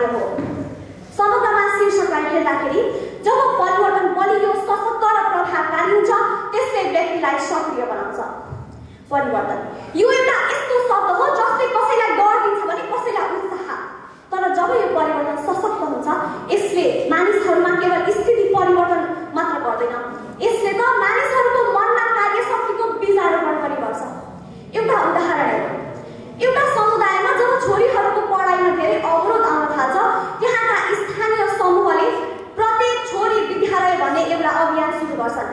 कार्य हो। समग्रमा शीर्षकलाई हेर्दाखेरि जब परिवर्तन बलियो, सशक्त र प्रभावकारी हुन्छ त्यसले व्यक्तिलाई सक्रिय बनाउँछ। परिवर्तन यो एउटा यस्तो शब्द हो जसले कसैलाई डर दिन्छ भने कसैलाई उत्साह, तर जब यो परिवर्तन सशक्त हुन्छ यसले मानिसहरूमा केवल स्थिति परिवर्तन मात्र गर्दैन, यसले त मानिसहरूको मनमा कार्य शक्तिको बीजारोपण पनि गर्छ। एउटा उदाहरण हेरौँ। एउटा समुदायमा जब छोरीहरूको पढाइमा धेरै अवरोध आउन थाल्छ त्यहाँका स्थानीय समूहले प्रत्येक छोरी विद्यालय भन्ने एउटा अभियान सुरु गर्छन्।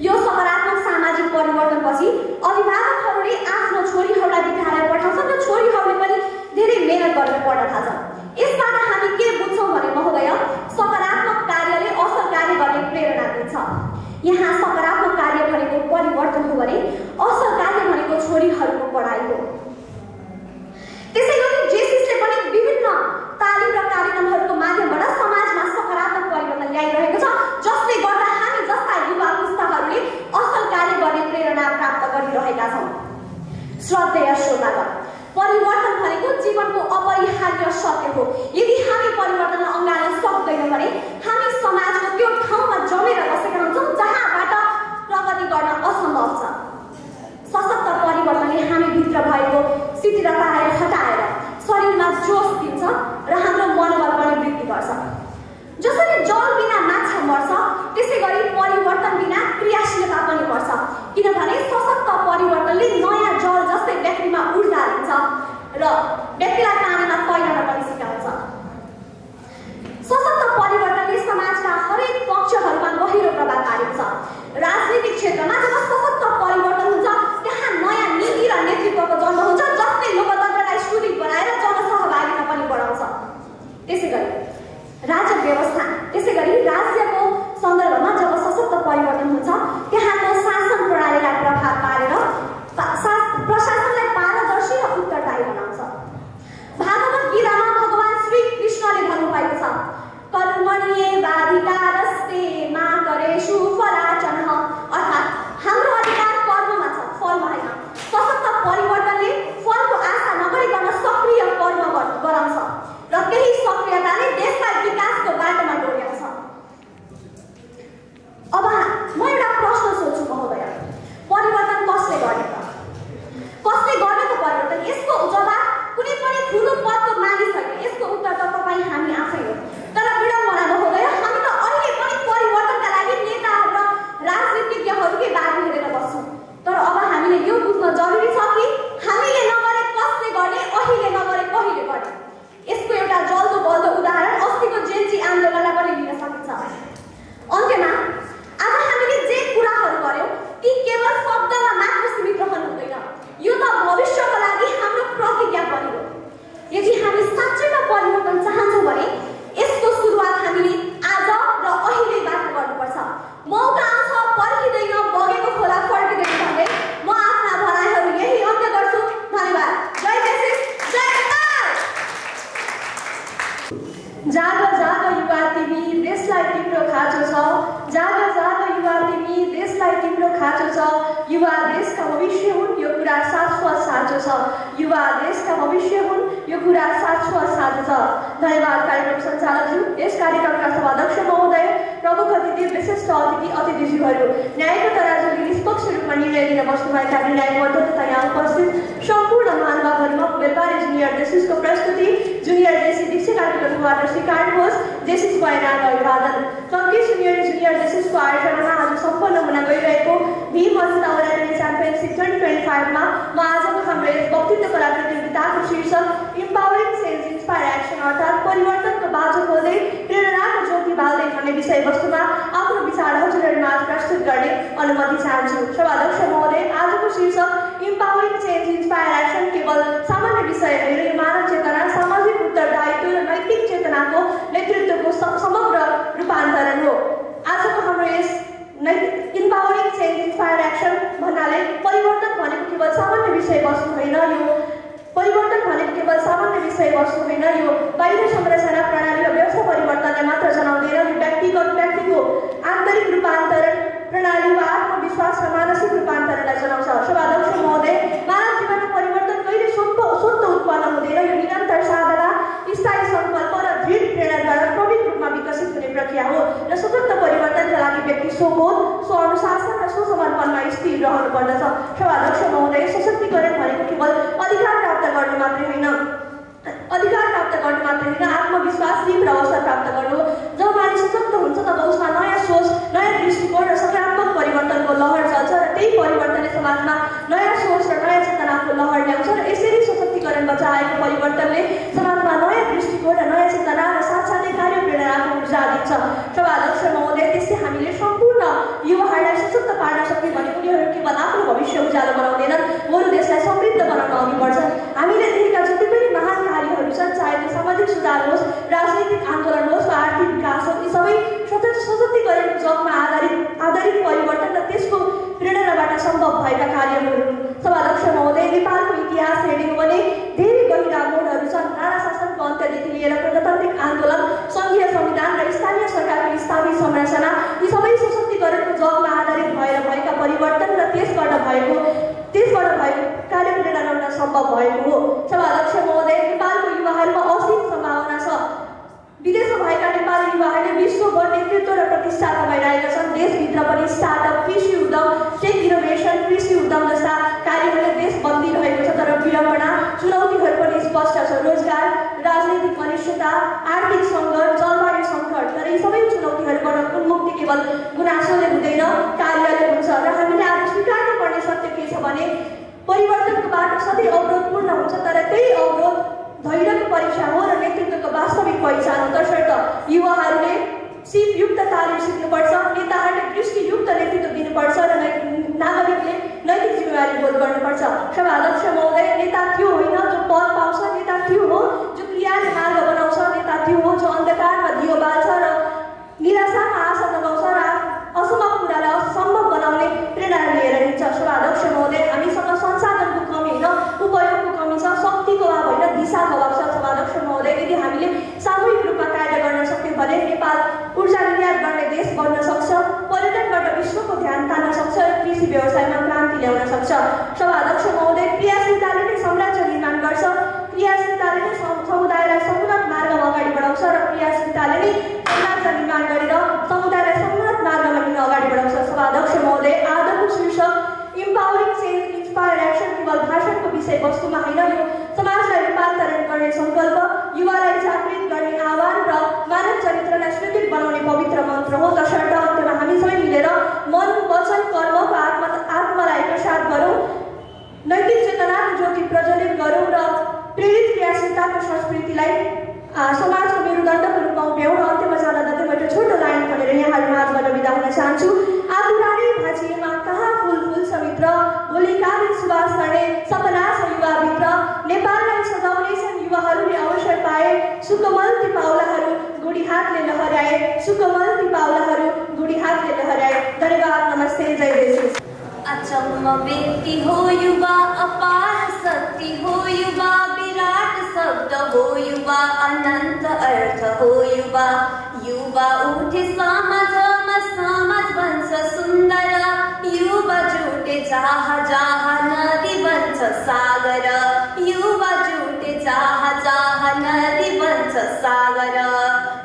यो सकारात्मक सामाजिक परिवर्तनपछि अभिभावकहरूले आफ्नो छोरीहरूलाई विद्यालय पठाउँछन् र छोरीहरूले पनि धेरै मेहनत गरेर पढ्न थाल्छन्। यसबाट हामी के बुझ्छौँ भने महोदय, सकारात्मक कार्यले असल कार्य गर्ने प्रेरणा दिन्छ। यहाँ सकारात्मक कार्य भनेको परिवर्तन हो भने असल कार्य भनेको छोरीहरूको पढाइ हो। त्यसैगरी जेसिसले पनि विभिन्न तालिम र कार्यक्रमहरूको माध्यमबाट समाजमा सकारात्मक परिवर्तन ल्याइरहेको छ, जसले गर्दा हामी जस्ता युवा पुस्ताहरूले असल कार्य गर्ने प्रेरणा प्राप्त गरिरहेका छौँ। श्रद्धेय श्रोतागण, परिवर्तन भनेको जीवनको अपरिहार्य सत्य हो। यदि हामी परिवर्तनलाई अँगाल्न सक्दैनौँ भने हामी समाजको त्यो ठाउँमा जमेर बसेका हुन्छौँ जहाँबाट प्रगति गर्न असम्भव छ। सशक्त परिवर्तनले हामी भित्र भएको शिथिलतालाई हटाएर शरीरमा जोस दिन्छ र हाम्रो मनोबल पनि वृद्धि गर्छ। जसरी जल बिना माछा मर्छ त्यसै गरी परिवर्तन बिना क्रियाशीलता पनि मर्छ, किनभने सशक्त परिवर्तनले नयाँ जल जस्तै व्यक्तिमा ऊर्जा दिन्छ र व्यक्तिलाई पानीमा तैरन पनि सिकाउँछ। सशक्त परिवर्तनले समाजका हरेक पक्षहरूमा गहिरो प्रभाव पार्छ। राजनीतिक क्षेत्रमा जब सशक्त परिवर्तन हुन्छ त्यहाँ नयाँ नीति र नेतृत्वको जन्म हुन्छ जसले लोकतन्त्रलाई सुदृढ बनाएर जनसहभागिता पनि बढाउँछ। त्यसैगरी राज्यको सन्दर्भमा जब सशक्त परिवर्तन हुन्छ त्यहाँको शासन प्रणालीलाई प्रभाव पारेर प्रशासनलाई पारदर्शी र उत्तरदायी बनाउँछ। भागवत गीतामा भगवान श्री कृष्णले भन्नुभएको छ, कर्मण्येवाधिकारस्ते मा करेषु फलाचनः, अर्थात् हाम्रो अधिकार कर्ममा छ, फलमा होइन। सशक्त परिवर्तनले फलको आशा नगरिकन सक्रिय कर्म गराउँछ र त्यही सक्रियताले देशलाई विकासको बाटोमा डोर्याउँछ। अब म एउटा प्रश्न सोध्छु महोदय, परिवर्तन कसले गर्ने त? कसले गर्ने त परिवर्तन? यसको जवाब कुनै पनि ठुलो पदको मानिस होइन, यसको उत्तर त तपाईँ हामी आफै हो। तर विडम्बना महोदय, हामी त अहिले पनि परिवर्तनका लागि नेताहरू र राजनीतिज्ञहरूकै बाटो हेरेर बस्छौँ। तर अब हामीले यो बुझ्न जरुरी छ कि हामीले नगरे कसले गर्ने, अहिले नगरे कहिले गर्ने। यसको एउटा जल्दो बल्दो उदाहरण अस्तिको जेन्जी आन्दोलनलाई पनि लिन सकिन्छ। अन्त्यमा आज हामीले जे कुराहरू गर्यौँ ती केवल शब्दमा मात्र सीमित रहनु हुँदैन, यो त भविष्यको लागि हाम्रो प्रतिज्ञा पनि हो। यदि हामी साँच्चैमा परिवर्तन चाहन्छौँ भने यसको सुरुवात हामीले आज र अहिलेबाट गर्नुपर्छ। मौका आउँछ पर्खिँदैन, बगेको खोला फर्किँदैन भन्दै म आफ्ना भनाइहरू यही अन्त्य गर्छु। धन्यवाद। जय जेसिस, जय नेपाल। जाग जाग युवा तिमी, देशलाई तिम्रो खाँचो छ। जाग जाग युवा तिमी, देशलाई तिम्रो खाँचो छ। युवा देशका भविष्य हुन्, यो कुरा शाश्वत साँचो छ। युवा देशका भविष्य हुन्, यो कुरा शाश्वत साँचो छ। धन्यवाद कार्यक्रम सञ्चालकज्यू, यस कार्यक्रमका सभाध्यक्ष महोदय, प्रमुख अतिथि, विशिष्ट अतिथिज्यूहरू, न्यायको तराजुले निष्पक्ष रूपमा निर्णय लिन बस्नुभएका न्यायिक मध्य तथा यहाँ उपस्थित सम्पूर्ण महानुभावहरूमा बेलबारी जुनियर जेसिसको प्रस्तुति जुनियर जेसी दीक्षा कार्यक्रमबाट स्वीकार्नुहोस्। जेसिस बयान अभिवादन। टङ्की जुनियर जेसिसको आयोजनामा आज सम्पन्न हुन गइरहेको भीम अजिता ओराटरी च्याम्पियनसिप 2025 मा म आजको हाम्रो यस वक्तृत्व कला प्रतियोगिताको शीर्षक इम्पावरिङ चेन्ज इन्स्पायर एक्सन अर्थात् परिवर्तनको बाटो खोल्दै प्रेरणाको ज्योति बाल्दै भन्ने विषयवस्तुमा आफ्नो विचार हजुरहरूमाझ प्रस्तुत गर्ने अनुमति चाहन्छु। सभाध्यक्ष महोदय, आजको शीर्षक इम्पावरिङ चेन्ज इन्स्पायर एक्सन केवल सामान्य विषय होइन, यो मानव चेतना, सामाजिक उत्तरदायित्व र नैतिक चेतनाको नेतृत्वको समग्र रूपान्तरण हो। आजको हाम्रो यस इम्पावरिङ चेन्ज इन्स्पायर एक्सन भन्नाले परिवर्तन भनेको केवल सामान्य विषयवस्तु होइन, यो बाहिर संरचना प्रणाली र व्यवस्था परिवर्तनलाई मात्र जनाउँदैन, यो व्यक्तिको आन्तरिक रूपान्तरण, प्रणाली वा आत्मविश्वास र मानसिक रूपान्तरणलाई जनाउँछ। सभाध्यक्ष महोदय, मानव जीवनमा परिवर्तन कहिले स्वतः उत्पन्न हुँदैन, यो निरन्तर साधना, स्थायी सङ्कल्प र प्रक्रिया हो र सतत परिवर्तनका लागि व्यक्ति स्वबोध, स्वअनुशासन र स्वसमर्पणमा स्थिर रहनुपर्दछ। सभाध्यक्ष महोदय, सशक्तिकरण भनेको केवल अधिकार प्राप्त गर्नु मात्रै होइन, आत्मविश्वास, सिप र अवसर प्राप्त गर्नु। जब मानिस सशक्त हुन्छ तब उसमा नयाँ सोच, नयाँ दृष्टिकोण र सकारात्मक परिवर्तनको लहर चल्छ र त्यही परिवर्तनले समाजमा नयाँ सोच र नयाँ चेतनाको लहर ल्याउँछ र यसरी सशक्तिकरण बचाएको परिवर्तनले समाजमा नयाँ दृष्टिकोण र नयाँ चेतना र साथसाथै कार्य प्रेरणाको ऊर्जा दिन्छ। सभाध्यक्ष महोदय, त्यसै हामीले सम्पूर्ण युवाहरूलाई सशक्त पार्न सक्ने भने उनीहरू केवल आफ्नो भविष्य उज्यालो बनाउँदैनन्, बरु देशलाई समृद्ध बनाउन अघि बढ्छन्। हामीले देखेका जति पनि महान कार्यहरू छन्, चाहे त्यो सामाजिक सुधार होस्, राजनीतिक आन्दोलन होस् वा आर्थिक विकास होस्, यी सबै सशक्तिकरणको जगमा आधारित परिवर्तन र त्यसको प्रेरणाबाट सम्भव भएका कार्यहरू हुन्। सभाध्यक्ष महोदय, नेपालको इतिहास हेर्ने हो भने धेरै गहिरा मोडहरू छन्। राणा शासनको अन्त्यदेखि लिएर प्रजातान्त्रिक आन्दोलन, सङ्घीय संविधान र स्थानीय सरकारको स्थापित संरचना, यी सबै सशक्तिकरणको जगमा आधारित भएर भएका परिवर्तन र त्यसबाट भएको कार्य प्रेरणा सम्भव भएको हो। सभाध्यक्ष महोदय, नेपालको युवाहरूमा असीम सम्भावना छ। विदेशमा भएका नेपाली युवाहरूले विश्वभर नेतृत्व र प्रतिष्ठा कमाइरहेका छन्। देशभित्र पनि स्टार्टअप, कृषि उद्यम, टेक इनोभेसन, कृषि उद्यम जस्ता कार्यहरूले देश बन्दिरहेको छ। तर विडम्बना, चुनौतीहरू पनि स्पष्ट छ। रोजगार, राजनीतिक अनिश्चितता, आर्थिक सङ्कट, जलवायु सङ्कट, तर यी सबै चुनौतीहरूबाट उन्मुक्ति केवल गुनासोले हुँदैन, कार्यले हुन्छ। र हामीले आज स्वीकार्नु पर्ने सत्य के छ भने परिवर्तनको बाटो सधैँ अवरोधपूर्ण हुन्छ, तर त्यही अवरोध धैर्यको परीक्षा हो र नेतृत्वको वास्तविक पहिचान हो। तसर्थ युवाहरूले सिपयुक्त तालिम सिक्नुपर्छ, नेताहरूले दृष्टियुक्त नेतृत्व दिनुपर्छ र नागरिकले नैतिक जिम्मेवारी बोध गर्नुपर्छ। सभाध्यक्ष महोदय, नेता त्यो होइन जो पद पाउँछ, नेता त्यो हो जो क्रियाले मार्ग बनाउँछ, नेता त्यो हो जो अन्धकारमा दियो बाल्छ र निराशामा आशा लगाउँछ र असम्भव कुरालाई सम्भव बनाउने प्रेरणा लिएर हिँड्छ। सभाध्यक्ष महोदय, हामीसँग संसाधनको कमी होइन, उपयोगको कमी छ, शक्तिको अभाव होइन, दिशाको अभाव छ। सभाध्यक्ष महोदय, यदि हामीले सामूहिक रूपमा कार्य गर्न सक्यौँ भने नेपाल ऊर्जा निर्यात गर्ने देश बन्न सक्छ, पर्यटनबाट विश्वको ध्यान तान्न सक्छ र कृषि व्यवसायमा क्रान्ति ल्याउन सक्छ। सभाध्यक्ष महोदय, क्रियाशीलताले नै साम्राज्य निर्माण गर्छ, क्रियाशीलताले नै समुदायलाई समुन्नत मार्गमा अगाडि बढाउँछ र क्रियाशीलताले नै साम्राज्य निर्माण गरेर समुदायलाई समुन्नत मार्गमा लिन अगाडि बढाउँछ। सभाध्यक्ष महोदय, आजको शीर्षक इम्पावरिङ चेन्ज इन्स्पायर एक्सन केवल भाषणको विषयवस्तुमा होइन, यो समाजलाई रूपान्तरण गर्ने सङ्कल्प, युवालाई जागृत गर्ने आह्वान र मानव चरित्रलाई स्वीकृत बनाउने पवित्र मन्त्र हो। तसर्थ अन्त्यमा हामी सबै मिलेर मन, वचन, कर्मको आत्मालाई प्रसाद गरौँ, नैतिक चेतनाको ज्योति प्रज्वलित गरौँ र प्रेरित क्रियाशीलताको संस्कृतिलाई समाजको मेरुदण्डको रूपमा उभ्याउँ। र अन्त्यमा जाँदा जति मैले छोटो लाइन पढेर यहाँहरू माझबाट बिदा हुन चाहन्छु। आधुरानै भाँचिएमा कहाँ फुल फुल्छ मित्र, भोलिकालीन सुवास गर्ने सपना छ युवाभित्र। नेपाललाई सजाउने छन् युवाहरूले अवसर पाए, सुकोमल ती पाउलाहरू गुडी हातले लहराए, सुकोमल ती पाउलाहरू गुडी हातले लहराए। धन्यवाद, नमस्ते, जय देश। अचम्म व्यक्ति हो युवा, अपार शक्ति हो युवा, विराट शब्द हो युवा, अनन्त अर्थ हो युवा। युवा उठे समाजमा, समाज बन्छ सुन्दर, युवा जुटे जहाँ जहाँ नदी बन्छ सागर, युवा जुटे जहाँ जहाँ नदी बन्छ सागर।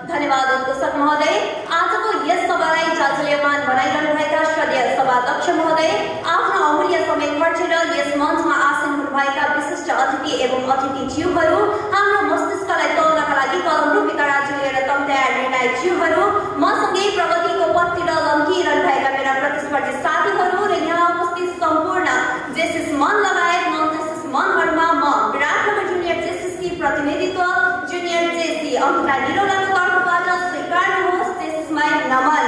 धन्यवाद उत्कृष्ट महोदय। आजको यस सभालाई जाजल्यमान बनाइरहनुभएका श्रद्धेय सभाध्यक्ष महोदय, आफ्नो अमूल्य समय खर्चेर यस मञ्चमा आसीन हुनुभएका विशिष्ट अतिथि एवं अतिथिज्यूहरू, हाम्रो मस्तिष्कलाई तौल्नका लागि कलम रूपी तराजु लिएर तम्त्याएर निर्णायकज्यूहरू, मसँगै प्रगतिको पत्तिर लम्किरहनुभएका मेरा प्रतिस्पर्धी साथीहरू र यहाँ उपस्थित सम्पूर्ण जेसिस मन लगायत नन जेसिस मनहरूमा म विराटनगर जुनियर जेसिसकी प्रतिनिधित्व जुनियर जेसी अङ्किता निरौलाको तर्फबाट स्वीकार्नुहोस् जेसिसमाई नमन।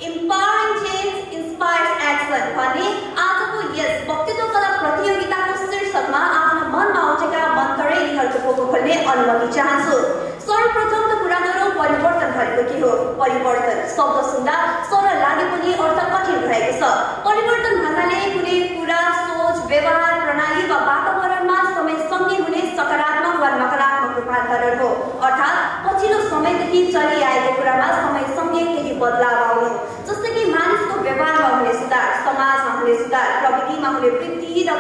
इम्पावरिङ चेन्ज इन्स्पायर्स एक्सन भन्ने आजको यस वक्तृत्व कला प्रतियोगिताको शीर्षकमा आफ्नो मनमा उठेका मन्तरैलीहरूको पोको खोल्ने अनुमति चाहन्छु। सर्वप्रथम त कुरा गरौँ परिवर्तन भनेको के हो। परिवर्तन शब्द सुन्दा सरल लागे पनि अर्थ कठिन रहेको छ। परिवर्तन भन्नाले कुनै कुरा, सोच, व्यवहार, प्रणाली वा वातावरणमा समयसँगै हुने सकारात्मक वा नकारात्मक रूपान्तरण हो। अर्थात् पछिल्लो समयदेखि चलिआएको कुरामा समयसँगै केही बदलाव आउनु, जस्तै कि मानिसको व्यवहारमा हुने सुधार, समाजमा हुने सुधार, प्रविधिमा हुने वृद्धि र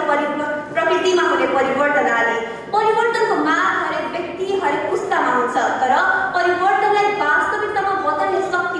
प्रकृतिमा हुने परिवर्तन आदि। परिवर्तनको माग हरेक व्यक्ति, हरेक पुस्तामा हुन्छ, तर परिवर्तनलाई वास्तविकतामा बदल्ने शक्ति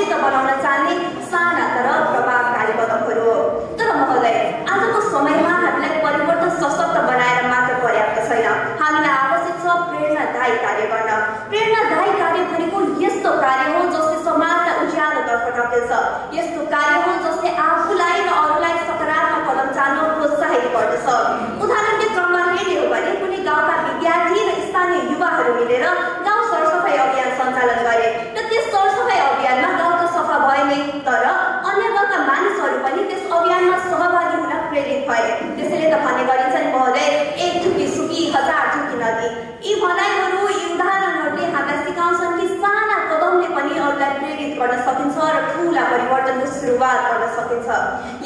समृद्ध बनाउन चाहने साना तर प्रभावकारी कदमहरू हो। तर महोदय, आजको समयमा हामीलाई परिवर्तन सशक्त बनाएर मात्र पर्याप्त छैन, हामीलाई आवश्यक छ प्रेरणादायी कार्य गर्न। प्रेरणादायी कार्य भनेको यस्तो कार्य हो जसले समाजलाई उज्यालोतर्फ ढकेल्छ, यस्तो कार्य हो जसले आफूलाई र अरूलाई सकारात्मक कदम चाल्न प्रोत्साहित गर्दछ। उदाहरणले क्रममा हेर्ने हो भने कुनै गाउँका विद्यार्थी र स्थानीय युवाहरू मिलेर गाउँ सरसफाई अभियान सञ्चालन गरे र त्यस सरसफाई अभियानमा गाउँ त सफा भए नै, तर अन्य गाउँका मानिसहरू पनि त्यस अभियानमा सहभागी हुन प्रेरित भए। त्यसैले त भन्ने गरिन्छ नि महोदय, एक थुकी सुकी हजार थुकी नदी। यी भनाइहरू, यी उदाहरणहरूले हामीलाई सिकाउँछन् कि साना कदमले पनि अरूलाई प्रेरित गर्न सकिन्छ र ठुला परिवर्तनको सुरुवात गर्न सकिन्छ।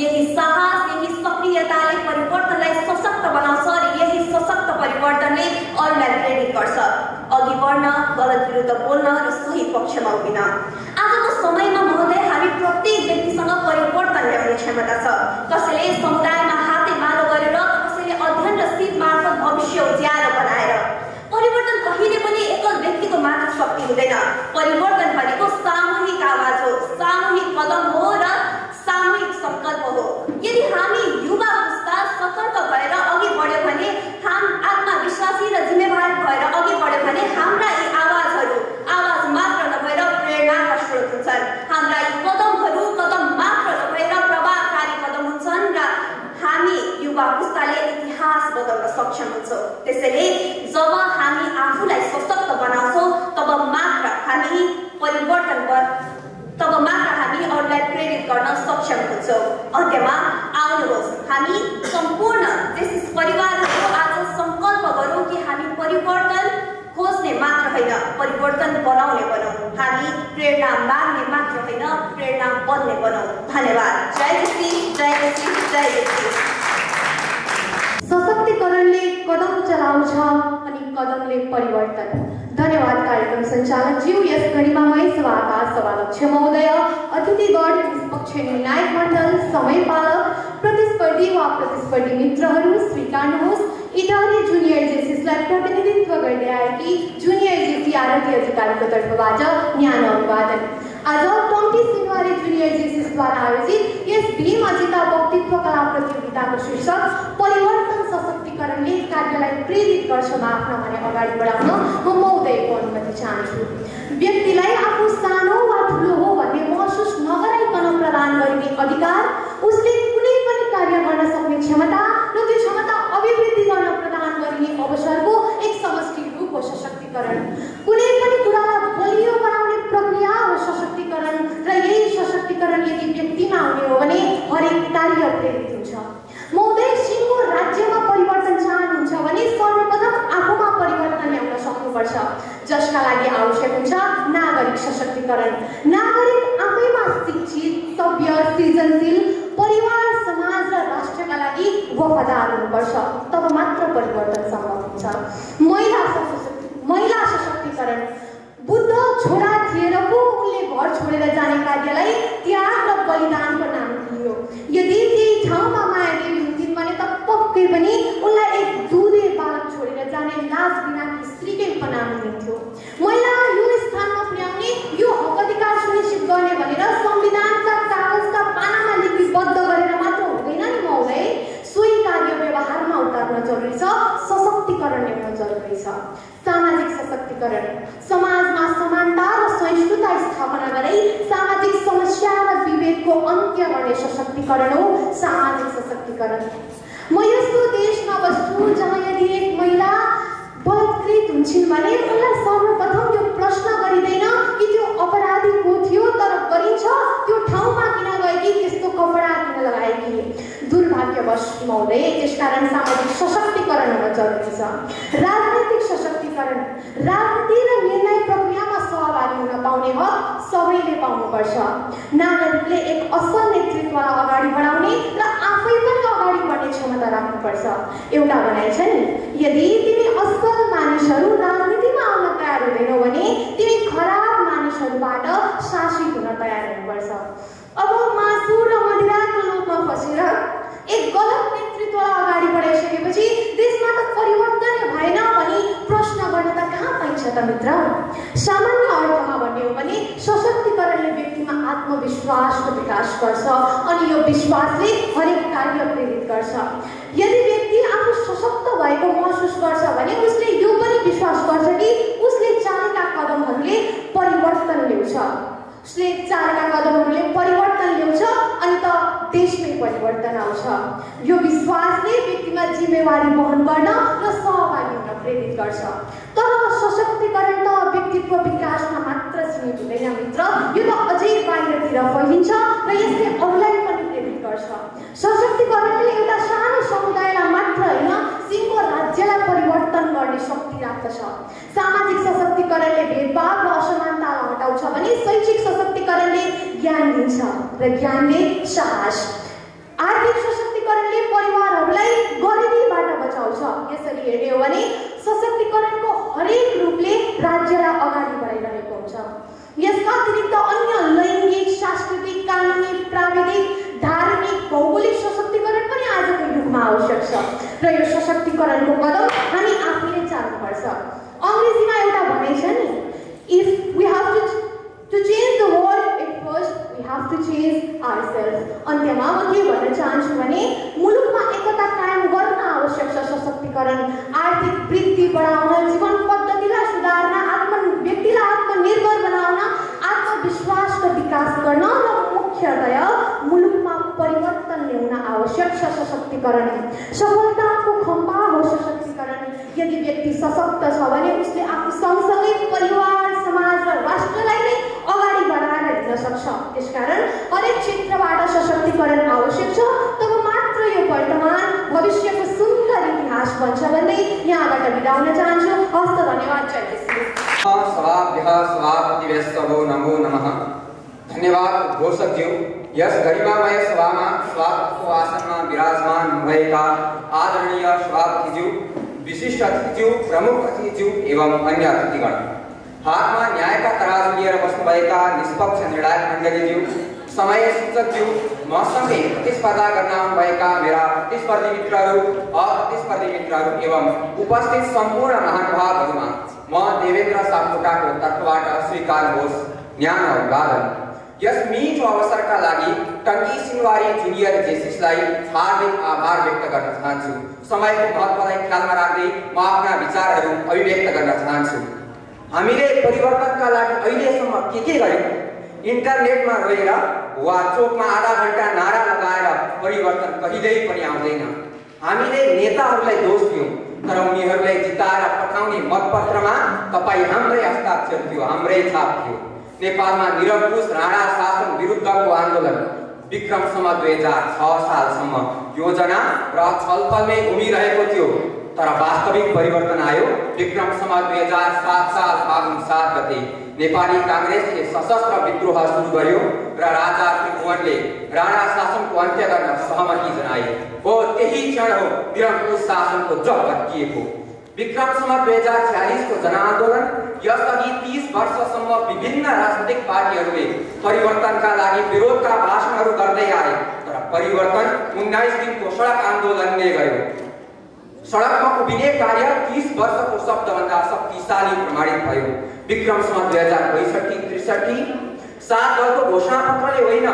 यही साहस, यही सक्रियताले परिवर्तनलाई सशक्त बनाउँछ र यही सशक्त परिवर्तनले अरूलाई प्रेरित गर्छ अघि बढ्न, गलत विरुद्ध बोल्न र सही पक्षमा उभिन। आजको समयमा महोदय, हामी प्रत्येक व्यक्तिसँग परिवर्तन ल्याउने क्षमता छ। कसैले समुदायमा हातेमालो गरेर, कसैले अध्ययन र सिप मार्फत भविष्य उज्यालो बनाएर। परिवर्तन कहिले पनि एकल व्यक्तिको मात्र शक्ति हुँदैन। परिवर्तन भनेको सामूहिक आवाज हो, सामूहिक कदम हो र सामूहिक संकल्प हो। यदि हामी युवा पुस्ता सतर्क भएर अघि बढ्यो भने, आत्मविश्वासी र जिम्मेवार भएर अघि बढ्यो भने हाम्रा यी आवाजहरू आवाज मात्र नभएर प्रेरणाका स्रोत हुन्छन्। हाम्रा यी कदमहरू कदम मात्र नभएर प्रभावकारी कदम हुन्छन् र हामी युवा पुस्ताले इतिहास बदल्न सक्षम हुन्छौँ। त्यसैले जब हामी आफूलाई सशक्त बनाउँछौँ तब मात्र हामी अरूलाई प्रेरित गर्न सक्षम हुन्छौँ। अन्त्यमा आउनुहोस्, हामी सम्पूर्ण जेसिस परिवारहरू आज सङ्कल्प गरौँ कि हामी परिवर्तन खोज्ने मात्र होइन, परिवर्तन बनाउने बनाऊ। हामी प्रेरणा माग्ने मात्र होइन, प्रेरणा बन्ने बनाऊ। धन्यवाद। जय जेसिस, जय जेसिस, जय जेसिस। सशक्तिकरणले कदम चलाउँछ अनि कदमले परिवर्तन। धन्यवाद कार्यक्रम सञ्चालक ज्यू। यस गरिमामय सभाका सभाध्यक्ष महोदय, अतिथिगण, निष्पक्ष निर्णायक मण्डल, समयपालक, प्रतिस्पर्धी वा प्रतिस्पर्धी मित्रहरू, स्वीकार्नुहोस् इटाली जुनियर जेसिसलाई प्रतिनिधित्व गर्दै आएकी जुनियर जेसी आरती अधिकारीको तर्फबाट न्यानो अभिवादन। आज टङ्की सिंहवारी जुनियर जेसिसद्वारा आयोजित यस भीम अजिता वक्तित्व कला प्रतियोगिताको शीर्षक परिवर्तन सशक्तिकरणले कार्यलाई प्रेरित गर्छमा आफ्ना भने अगाडि बढाउन म महोदयको अनुमति चाहन्छु। व्यक्तिलाई आफू सानो वा ठुलो हो भन्ने महसुस नगराइकन प्रदान गरिने अधिकार, उसले कुनै पनि कार्य गर्न सक्ने क्षमता र त्यो क्षमता अभिवृद्धि गर्न प्रदान गरिने अवसरको एक समष्टि रूप हो सशक्तिकरण। कुनै पनि कुरालाई बलियो बनाउने प्रक्रिया हो सशक्तिकरण र यही सशक्तिकरण यदि व्यक्तिमा हुने हो भने हरेक कार्य प्रेरित हुन्छ। महोदय, सिङ्गो राज्यमा परिवर्तन चाहनुहुन्छ भने सर्वप्रथम आफूमा परिवर्तन ल्याउन सक्नुपर्छ, जसका लागि आवश्यक हुन्छ नागरिक सशक्तिकरण। नागरिक आफैमा शिक्षित, सभ्य, सृजनशील, परिवार, समाज र राष्ट्रका लागि वफादार हुनुपर्छ, तब मात्र परिवर्तन सम्भव हुन्छ। महिला सशक्तिकरण। बुद्ध छोरा थिए र पो उनले घर छोडेर जाने कार्यलाई त्याग र बलिदानको नाम दिइयो। यदि त्यही ठाउँमा माया देवी हुन्थिन् भने त पक्कै पनि उनलाई एक दुधे बालक छोडेर जाने लाज बिनाकी स्त्रीकै उपनाम दिन्थ्यो। महिला यो स्थानमा पुर्याउने, यो हक अधिकार सुनिश्चित गर्ने भनेर संविधानका कागजका पानामा लिपिबद्ध गरेर मात्र हुँदैन नि महोदय, सोही कार्य व्यवहारमा उतार्न जरुरी छ, सशक्तिकरण ल्याउन जरुरी छ। सामाजिक सशक्तिकरण। समाजमा समानता र सहिष्णुता स्थापना गरी सामाजिक समस्या र विभेदको अन्त्य गर्ने सशक्तिकरण हो सामाजिक सशक्तिकरण। म यस्तो देशमा बस्छु जहाँ यदि एक महिला बलात्कृत हुन्छन् भने उनलाई सर्वप्रथम यो प्रश्न गरिँदैन कि त्यो अपराधी को थियो तर गरिन्छ त्यो ठाउँमा किन गएकी, त्यस्तो कपडा किन लगाएकी। दुर्भाग्यवश महोदय, त्यसकारण सामाजिक सशक्तिकरण हुन जरुरी छ। राजनैतिक सशक्तिकरण। राजनीति र निर्णय प्रक्रियामा सहभागी हुन पाउने हक सबैले पाउनुपर्छ। नागरिकले एक असल नेतृत्वलाई अगाडि बढाउने र आफै पनि अगाडि बढ्ने क्षमता राख्नुपर्छ। एउटा भनाइ छ नि, यदि तिमी असल मानिसहरू राजनीतिमा आउन तयार हुँदैनौ भने तिमी खराब मानिसहरूबाट शासित हुन तयार हुनुपर्छ। अब मासु र मदिराको लोभमा फसेर एक गलत नेतृत्वलाई अगाडि बढाइसकेपछि देशमा त परिवर्तन भएन भनी प्रश्न गर्न त कहाँ पाइन्छ त मित्र। सामान्य अर्थमा भन्ने हो भने सशक्तिकरणले व्यक्तिमा आत्मविश्वासको विकास गर्छ अनि यो विश्वासले हरेक कार्य प्रेरित गर्छ। यदि व्यक्ति आफू सशक्त भएको महसुस गर्छ भने उसले यो पनि विश्वास गर्छ कि उसले चालेका कदमहरूले परिवर्तन ल्याउँछ। उसले चालेका कदमहरूले परिवर्तन ल्याउँछ अनि त देशमै परिवर्तन आउँछ। यो विश्वासले व्यक्तिमा जिम्मेवारी वहन गर्न र सहभागी हुन प्रेरित गर्छ। तर सशक्तिकरण त व्यक्तित्व विकासमा मात्र सीमित हुँदैन मित्र, यो त अझै बाहिरतिर फैलिन्छ र यसले अरूलाई पनि प्रेरित गर्छ। सशक्तिकरणले एउटा सानो समुदायलाई मात्र होइन सिङ्गो राज्यलाई परिवर्तन गर्ने शक्ति राख्दछ। सामाजिक सशक्तिकरणले भेदभाव र असमानतालाई हटाउँछ भने शैक्षिक सशक्तिकरणले ज्ञान दिन्छ र ज्ञानले साहस। आर्थिक सशक्तिकरणले परिवारहरूलाई गरिबीबाट बचाउँछ। यसरी हेर्ने हो भने सशक्तिकरणको हरेक रूपले राज्यलाई अगाडि बढाइरहेको हुन्छ। यसका अतिरिक्त अन्य लैङ्गिक, सांस्कृतिक, कानुनी, प्राविधिक, धार्मिक, भौगोलिक सशक्तिकरण पनि आजको युगमा आवश्यक छ र यो सशक्तिकरणको कदम हामी आफूले चाल्नुपर्छ। अङ्ग्रेजीमा एउटा भनाइ छ नि, if we have to change the world at first we have to change ourself. अन्त्यमा म के भन्न चाहन्छु भने मुलुकमा एकता कायम गर्न आवश्यक छ सशक्तिकरण। आर्थिक वृद्धि बढाउन, जीवन पद्धतिलाई सुधार्न, व्यक्तिलाई आत्मनिर्भर बनाउन, आत्मविश्वासको विकास गर्न र मुख्यतया मुलुकमा परिवर्तन ल्याउन आवश्यक छ सशक्तिकरण। सफलताको खम्बा हो सशक्तिकरण। यदि व्यक्ति सशक्त छ भने उसले आफू सँगसँगै परिवार, समाज र राष्ट्रलाई नै अगाडि बढाएर हिँड्न सक्छ। त्यसकारण हरेक क्षेत्रबाट सशक्तिकरण आवश्यक छ, तब मात्र यो वर्तमान भविष्यको सुन्दर इतिहास बन्छ भन्दै यहाँबाट बिदा हुन चाहन्छु। हस्त धन्यवाद। जय श्री सभाभ्यः सभापतिभ्यस्तभो नमो नमः। धन्यवाद घोषकज्यू। यस गरिमामय सभामा स्वागतको आसनमा विराजमान भएका आदरणीय सभापतिज्यू, विशिष्ट अतिथिज्यू, प्रमुख अतिथिज्यू एवं अन्य अतिथिगण, हातमा न्यायका तराजु लिएर बस्नुभएका निष्पक्ष निर्णायक मण्डलीज्यू, समय सूचकज्यू, मसँगै प्रतिस्पर्धा गर्न आउनुभएका मेरा प्रतिस्पर्धी मित्रहरू, अप्रतिस्पर्धी मित्रहरू एवं उपस्थित सम्पूर्ण महानुभावहरूमा म देवेन्द्र सापकोटाको तर्फबाट स्वीकार होस् न्यानो अभिवादन। यस मिठो अवसरका लागि टंकी सिंहवारी जुनियर जेसिसलाई हार्दिक आभार व्यक्त गर्न चाहन्छु। समयको महत्त्वलाई ख्यालमा राख्दै म आफ्ना विचारहरू अभिव्यक्त गर्न चाहन्छु। हामीले परिवर्तनका लागि अहिलेसम्म के गर्यौं? इन्टरनेटमा रोएर वा चोकमा आधा घण्टा नारा लगाएर परिवर्तन कहिल्यै पनि आउँदैन। हामीले नेताहरूलाई दोष दियौं, तर उनीहरूलाई जिताएर पठाउने मतपत्रमा तपाईँ हाम्रै हस्ताक्षर थियो, हाम्रै छाप थियो। नेपालमा निरङ्कुश राणा शासन विरुद्धको आन्दोलन विक्रमसम्म 2006 सालसम्म योजना र छलफलमै घुमिरहेको थियो, तर वास्तविक परिवर्तन आयो विक्रमसम्म 2007 साल फागुन 7 गते। नेपाली कांग्रेसले सशस्त्र विद्रोह सुरु गर्यो र राजा त्रिभुवनले राणा शासनको अन्त्य गर्न सहमति जनाए। हो त्यही क्षण हो निरङ्कुश शासनको जग भत्किएको। विक्रमसम्म 2046 को जनआन्दोलन, यसअघि 30 वर्षसम्म विभिन्न राजनीतिक पार्टीहरूले परिवर्तनका लागि विरोधका भाषणहरू गर्दै आए, तर परिवर्तन 19 दिनको सडक आन्दोलनले गर्यो। सडकमा उभिने कार्य 30 वर्षको शब्दभन्दा शक्तिशाली प्रमाणित भयो। विक्रमसम्म 2062-63 7 दलको घोषणापत्रले होइन,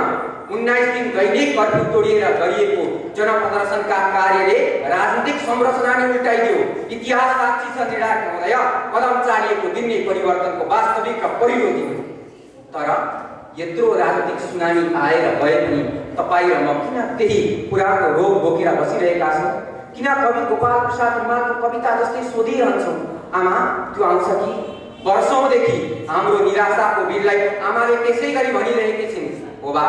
19 दिन दैनिक कर्फ्यू तोडिएर गरिएको जनप्रदर्शनका कार्यले राजनीतिक संरचना नै उल्टाइदियो। इतिहास साक्षी छ निर्णायक महोदय, कदम चालिएको दिन नै परिवर्तनको वास्तविक र पहिलो दिन। तर यत्रो राजनीतिक सुनामी आएर गए पनि तपाईँ र म किन त्यही पुरानो रोग बोकेर बसिरहेका छौँ? किन कवि गोपाल प्रसाद हिमालको कविता जस्तै सोधिरहन्छौँ, आमा त्यो आउँछ कि? वर्षौंदेखि हाम्रो निराशाको बिललाई आमाले त्यसै गरी भनिरहेकी छिन्, हो बा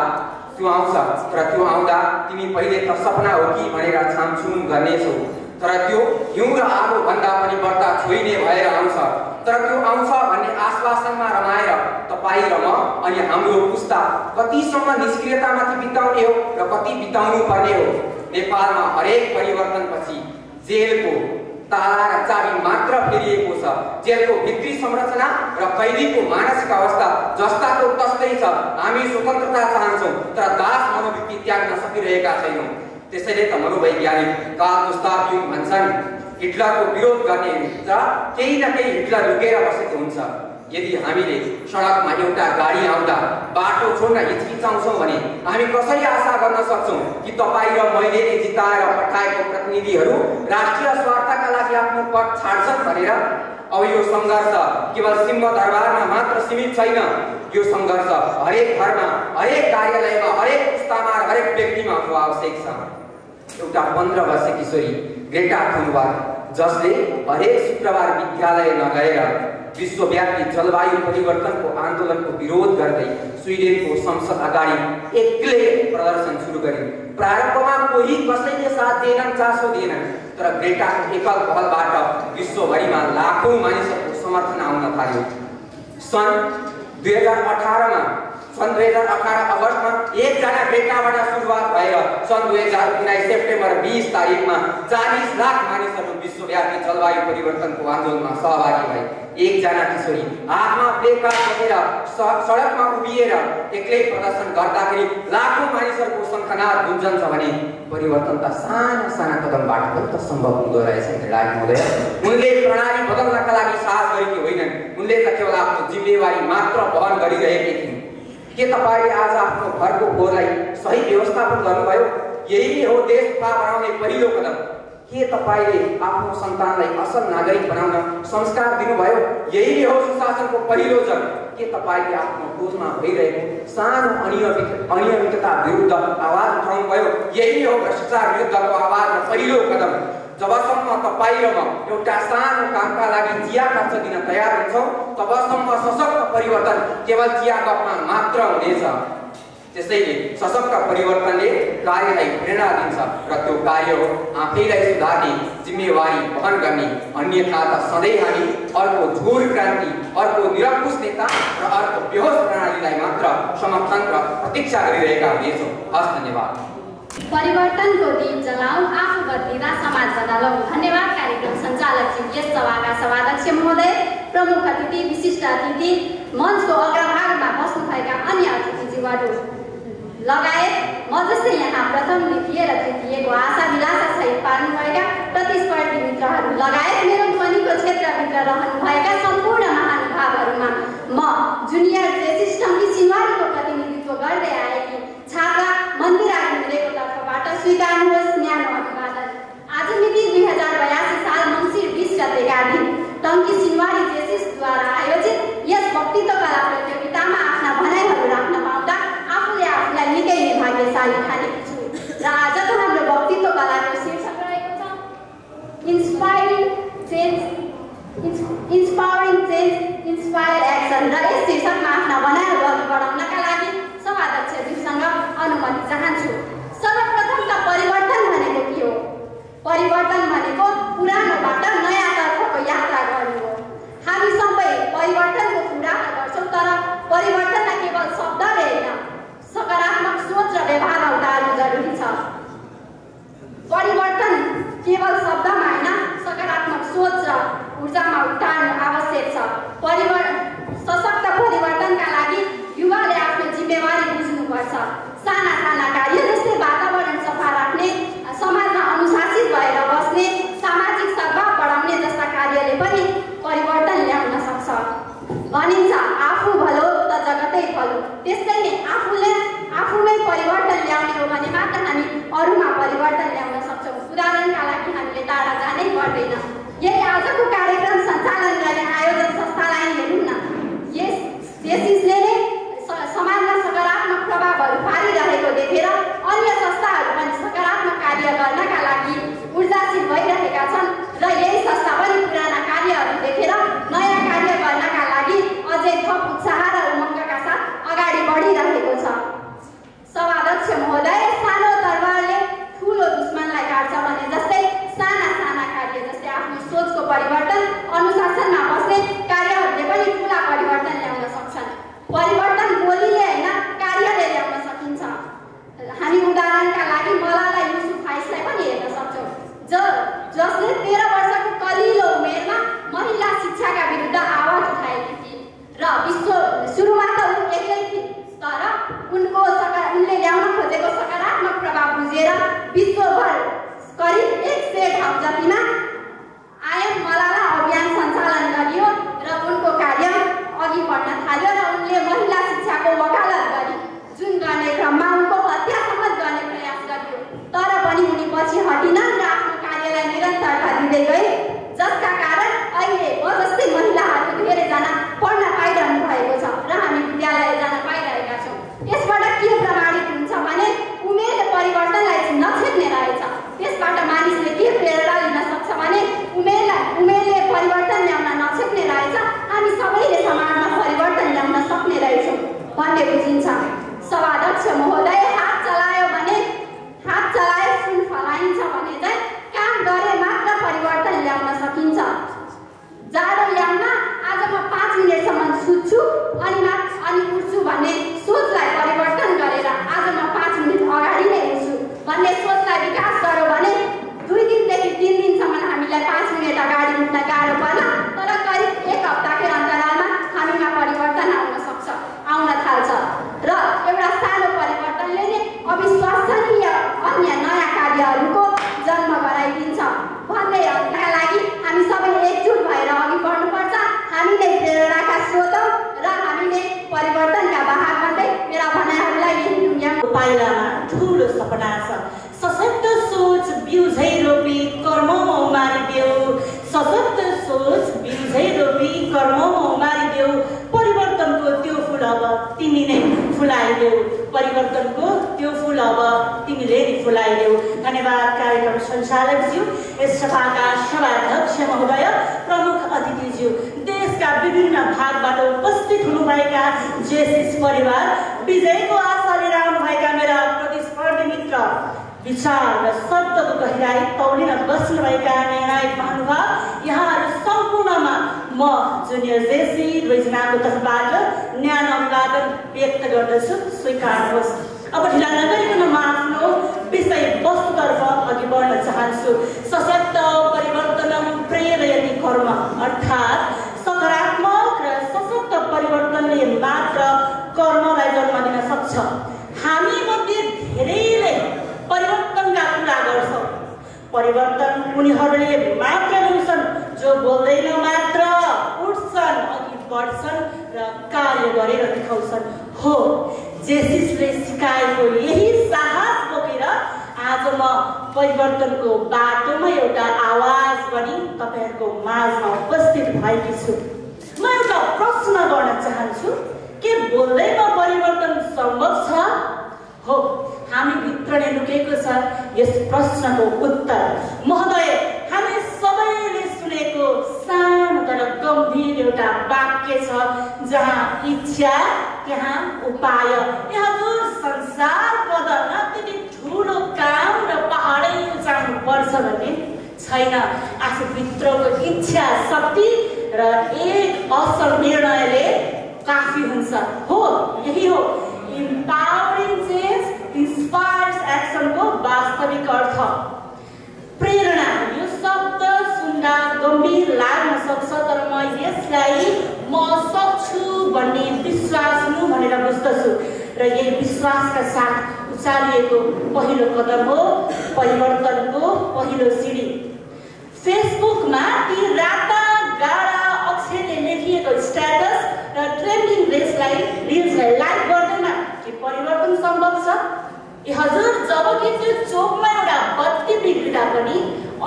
त्यो आउँछ, तर त्यो आउँदा तिमी पहिले त सपना हो कि भनेर छामछुम गर्नेछौ, तर त्यो हिउँ र आगो भन्दा पनि बढ्ता छोइने भएर आउँछ। तर त्यो आउँछ भन्ने आश्वासनमा रमाएर तपाईँ र म अनि हाम्रो पुस्ता कतिसम्म निष्क्रियतामाथि बिताउने हो र कति बिताउनु पर्ने हो? नेपालमा हरेक परिवर्तनपछि जेलको ताला र चाबी मात्र फेरिएको छ। जेलको भित्री संरचना र कैदीको मानसिक अवस्था जस्ताको तस्तै छ। हामी स्वतन्त्रता चाहन्छौँ, तर दास मनोवृत्ति त्याग्न सकिरहेका छैनौँ। त्यसैले त मनोवैज्ञानिक कार्ल गुस्ताव युङ भन्छन्, हिटलरको विरोध गर्ने र केही न केही हिटलर लुकेर बसेको हुन्छ। यदि हामीले सडकमा एउटा गाडी आउँदा बाटो छोड्न हिचकिचाउँछौँ भने हामी कसरी आशा गर्न सक्छौँ कि तपाईँ र मैले जिताएर पठाएको प्रतिनिधिहरू राष्ट्रिय स्वार्थका लागि आफ्नो पद छाड्छन् भनेर? अब यो सङ्घर्ष केवल सिंहदरबारमा मात्र सीमित छैन। यो सङ्घर्ष हरेक घरमा, हरेक कार्यालयमा, हरेक पुस्तामा, हरेक व्यक्तिमा हुनु आवश्यक छ। एउटा 15 वर्षीय किशोरी ग्रेटा थुनबर्ग जसले हरेक शुक्रबार विद्यालय नगएर विश्वव्यापी जलवायु परिवर्तनको आन्दोलनको विरोध गर्दै स्विडेनको संसद अगाडि एक्लै प्रदर्शन सुरु गरिन्। प्रारम्भमा कोही कसैले साथ दिएनन्, चासो दिएनन्, तर ग्रेटाको एकल पहलबाट विश्वभरिमा लाखौं मानिसहरूको समर्थन आउन थाल्यो। सन् 2018 अगस्तमा एकजना ग्रेटाबाट सुरुवात भएर सन् 2019 सेप्टेम्बर 20 तारिकमा 40 लाख मानिसहरू विश्वव्यापी जलवायु परिवर्तनको आन्दोलनमा सहभागी भए। एकजना किशोरी हातमा प्लेकार्ड बोकेर सडकमा उभिएर एक्लै प्रदर्शन गर्दाखेरि लाखौं मानिसहरूको शङ्खनाद गुन्जन्छ भने परिवर्तन त साना साना कदमबाट पनि त सम्भव हुँदो रहेछ। उनले प्रणाली बदल्नका लागि साहस गरेकी होइनन्, उनले त केवल आफ्नो जिम्मेवारी मात्र वहन गरिरहेकी थिइन्। के तपाईले आज आफ्नो घरको फोहोरलाई सही व्यवस्थापन गर्नुभयो? यही नै हो देश सफा बनाउने पहिलो कदम। के तपाईले आफ्नो सन्तानलाई असल नागरिक बनाउन संस्कार दिनुभयो? यही नै हो सुशासनको पहिलो जग। के तपाईले आफ्नो खोजमा भइरहेको सानो अनियमितता विरुद्ध आवाज उठाउनुभयो? यही नै हो भ्रष्टाचार विरुद्धको आवाजमा पहिलो कदम। जबसम्म तपाईँ र म एउटा सानो कामका लागि चिया खर्च दिन तयार हुन्छौँ तबसम्म सशक्त परिवर्तन केवल चिया कपमा मात्र हुनेछ। त्यसैले सशक्त परिवर्तनले कार्यलाई प्रेरणा दिन्छ र त्यो कार्य हो आफैलाई सुधार्ने, जिम्मेवारी वहन गर्ने। अन्यथा त सधैँ हामी अर्को झोर क्रान्ति, अर्को निरङ्कुश नेता र अर्को बेहोस प्रणालीलाई मात्र समर्थन र प्रतीक्षा गरिरहेका हुनेछौँ। हस्, धन्यवाद। परिवर्तनको दीप जलाऊ, आफू बदलिँदा समाज बदलाऊ। धन्यवाद कार्यक्रम सञ्चालक श्री यस सभाका सभाध्यक्ष महोदय, प्रमुख अतिथि, विशिष्ट अतिथि, मञ्चको अग्रभागमा बस्नुभएका अन्य अतिथिज्यूहरू लगायत म जस्तै यहाँ प्रथम, द्वितीय र तृतीयको आशा विलासा सहित पार्नुभएका प्रतिस्पर्धी मित्रहरू लगायत मेरो ध्वनिको क्षेत्रभित्र रहनुभएका सम्पूर्ण महानुभावहरूमा म जुनियर जेसिस टङ्की सिन्वारीको प्रतिनिधित्व गर्दै आएकी छात्रा मन्दिरा घिमिरेको तर्फबाट स्वीकार्नुहोस् न्यानो अभिवादन। आज मिति 2082 साल मङ्सिर 20 गतेका दिन टङ्की सिन्वारी जेसिसद्वारा आयोजित यस वक्तित्व कला प्रतियोगितामा आफ्ना भनाइहरू राख्न पाउँदा आफूले आफूलाई निकै नै भाग्यशाली ठानेकी छु। र आजको हाम्रो वक्तित्व कलाको शीर्षक रहेको छ इन्स्पायरिङ चेन्ज, इन्स्पायर एक्सन। र यस शीर्षकमा आफ्ना भनाइहरू अघि बढाउनका लागि सभाध्यक्षज्यूसँग अनुमति चाहन्छु। सर्वप्रथम त परिवर्तन भनेको के हो? परिवर्तन भनेको पुरानोबाट नयाँतर्फको यात्रा गर्नु हो। हामी सबै परिवर्तनको कुरा गर्छौँ, तर परिवर्तनलाई केवल शब्दले होइन, सकारात्मक सोच र व्यवहारमा उतार्नु जरुरी छ। परिवर्तन केवल शब्दमा होइन, सकारात्मक सोच र ऊर्जामा उतार्नु आवश्यक छ। सशक्त परिवर्तनका लागि युवाले आफ्नो जिम्मेवारी बुझ्नुपर्छ। साना साना कार्य जस्तै वातावरण सफा राख्ने, समाजमा अनुशासित भएर बस्ने, सामाजिक सद्भाव बढाउने जस्ता कार्यले पनि परिवर्तन ल्याउन सक्छ। भनिन्छ आफू भलो त जगतै भलो। त्यस्तै नै आफूमै परिवर्तन ल्याउने हो भने मात्र हामी अरूमा परिवर्तन ल्याउन सक्छौँ। उदाहरणका लागि हामीले टाढा जानै पर्दैन। यही आजको कार्यक्रम सञ्चालन गर्ने आयोजक संस्थालाई हेरौँ न। जेसिसले नै समाजमा सकारात्मक प्रभावहरू पारिरहेको देखेर अन्य संस्थाहरू पनि सकारात्मक कार्य गर्नका लागि ऊर्जाशील भइरहेका छन् र यही संस्था पनि पुराना कार्यहरू देखेर नयाँ कार्य गर्नका लागि अझै थप उत्साह र उमङ्गका साथ अगाडि बढिरहेको छ। सभाध्यक्ष महोदय, सानो तरवारले ठुलो दुश्मनलाई काट्छ भने जस्तै साना साना कार्य जस्तै आफ्नो सोचको परिवर्तन, अनुशासनमा बस्ने कार्यहरूले पनि ठुला परिवर्तन ल्याउन सक्छन्। परिवर्तन बोलीले होइन, कार्यले ल्याउन सकिन्छ। हामी उदाहरणका लागि मलाला युसुफाइसलाई पनि हेर्न सक्छौँ, जसले 13 वर्षको कलिलो उमेरमा महिला शिक्षाका विरुद्ध आवाज उठाएकी थिइन् र सुरुमा त ऊ एक्लै थिइन्, तर उनले ल्याउन खोजेको सकारात्मक प्रभाव बुझेर विश्वभर करिब 100 ठाउँ जतिमा आई एम मलाला अभियान सञ्चालन गरियो र उनको कार्य भन्ने बुझिन्छ। सभाध्यक्ष महोदय हात चलायो सुन फलाइन्छ भने चाहिँ काम गरे मात्र परिवर्तन ल्याउन सकिन्छ। जाडो याममा आज म 5 मिनेटसम्म सुत्छु अनि उठ्छु भन्ने सोचलाई परिवर्तन गरेर आज म 5 मिनेट अगाडि नै उठ्छु भन्ने सोचलाई विकास गर्यो भने 2 दिनदेखि 3 दिनसम्म हामीलाई 5 मिनेट अगाडि उठ्न गाह्रो पर्ला, तर करिब 1 हप्ताकै अन्तरालमा हामीमा परिवर्तन आउन थाल्छ र एउटा सानो परिवर्तनले नै अविश्वसनीय अन्य नयाँ कार्यहरूको जन्म गराइदिन्छ भन्ने का लागि हामी सबै एकजुट भएर अघि बढ्नुपर्छ। हामी नै प्रेरणाका स्रोत र हामी नै परिवर्तनका वाहक बन्दै मेरा भनाइहरूलाई यही दुनियाँको पाइलामा ठुलो सपना छ। सशक्त सोच बिउझै रोपी कर्ममा उमारिदेऊ, सशक्त सोच बिउझै रोपी कर्ममा उमारिदेऊ, परिवर्तनको त्यो फुल अब तिमी नै फुलाइदेऊ, परिवर्तनको त्यो फुल अब तिमीले नै फुलाइदेऊ। धन्यवाद कार्यक्रम सञ्चालकज्यू, यस सभाका सभाध्यक्ष महोदय, प्रमुख अतिथिज्यू, देशका विभिन्न भागबाट उपस्थित हुनुभएका जेसिस परिवार, विजयको आशा लिएर आउनुभएका मेरा प्रतिस्पर्धी मित्र, विचार र शब्दको गहिराई तौलिन बस्नुभएका निर्णायक महानुभाव, यहाँहरू सम्पूर्णमा म जुनियर जेसी रोइजनाको तर्फबाट न्यानो अभिवादन व्यक्त गर्दछु, स्वीकार्नुहोस्। अब ढिला नगरिकन म आफ्नो विषय वस्तुतर्फ अघि बढ्न चाहन्छु। सशक्त परिवर्तनम प्रेरयति कर्म, अर्थात् सकारात्मक र सशक्त परिवर्तनले मात्र कर्मलाई जन्म दिन सक्छ। हामी मध्ये धेरैले परिवर्तनका कुरा गर्छौँ। परिवर्तन उनीहरूले मात्र ल्याउँछन् जो बोल्दैन मात्र उठ्छन्, अघि बढ्छन् र कार्य गरेर देखाउँछन्। हो, जेसिसले सिकाएको यही साहस बोकेर आज म परिवर्तनको बाटोमा एउटा आवाज बनी तपाईँहरूको माझमा उपस्थित भएकी छु। म एउटा प्रश्न गर्न चाहन्छु, के बोल्दैमा परिवर्तन सम्भव छ? हो, हामी भित्र नै लुकेको छ यस प्रश्नको उत्तर। महोदय, हामी सबैले सुनेको सानो तर गम्भीर एउटा वाक्य छ, जहाँ इच्छा त्यहाँ उपाय। हजुर, संसार बदल्न त्यति ठुलो काम र पहाडै उचाल्नु पर्छ भन्ने छैन। आफूभित्रको इच्छा शक्ति र एक असल निर्णयले काफी हुन्छ। हो, यही हो Empowering change inspires action को वास्तविक अर्थ। प्रेरणा यो शब्द सुन्दा गम्भीर लाग्न सक्छ, तर म यसलाई म सक्छु भन्ने विश्वास हुनु भनेर बुझ्दछु र यही विश्वासका साथ उचालिएको पहिलो कदम हो परिवर्तनको पहिलो सिडी। फेसबुकमा ती राता गाडा अक्षरले लेखिएको स्ट्याटस र ट्रेन्डिङ रिल्सलाई लाइक गर्दैमा के परिवर्तन सम्भव छ? हजुर, जबकि त्यो चोकमा एउटा बत्ती बिग्रिँदा पनि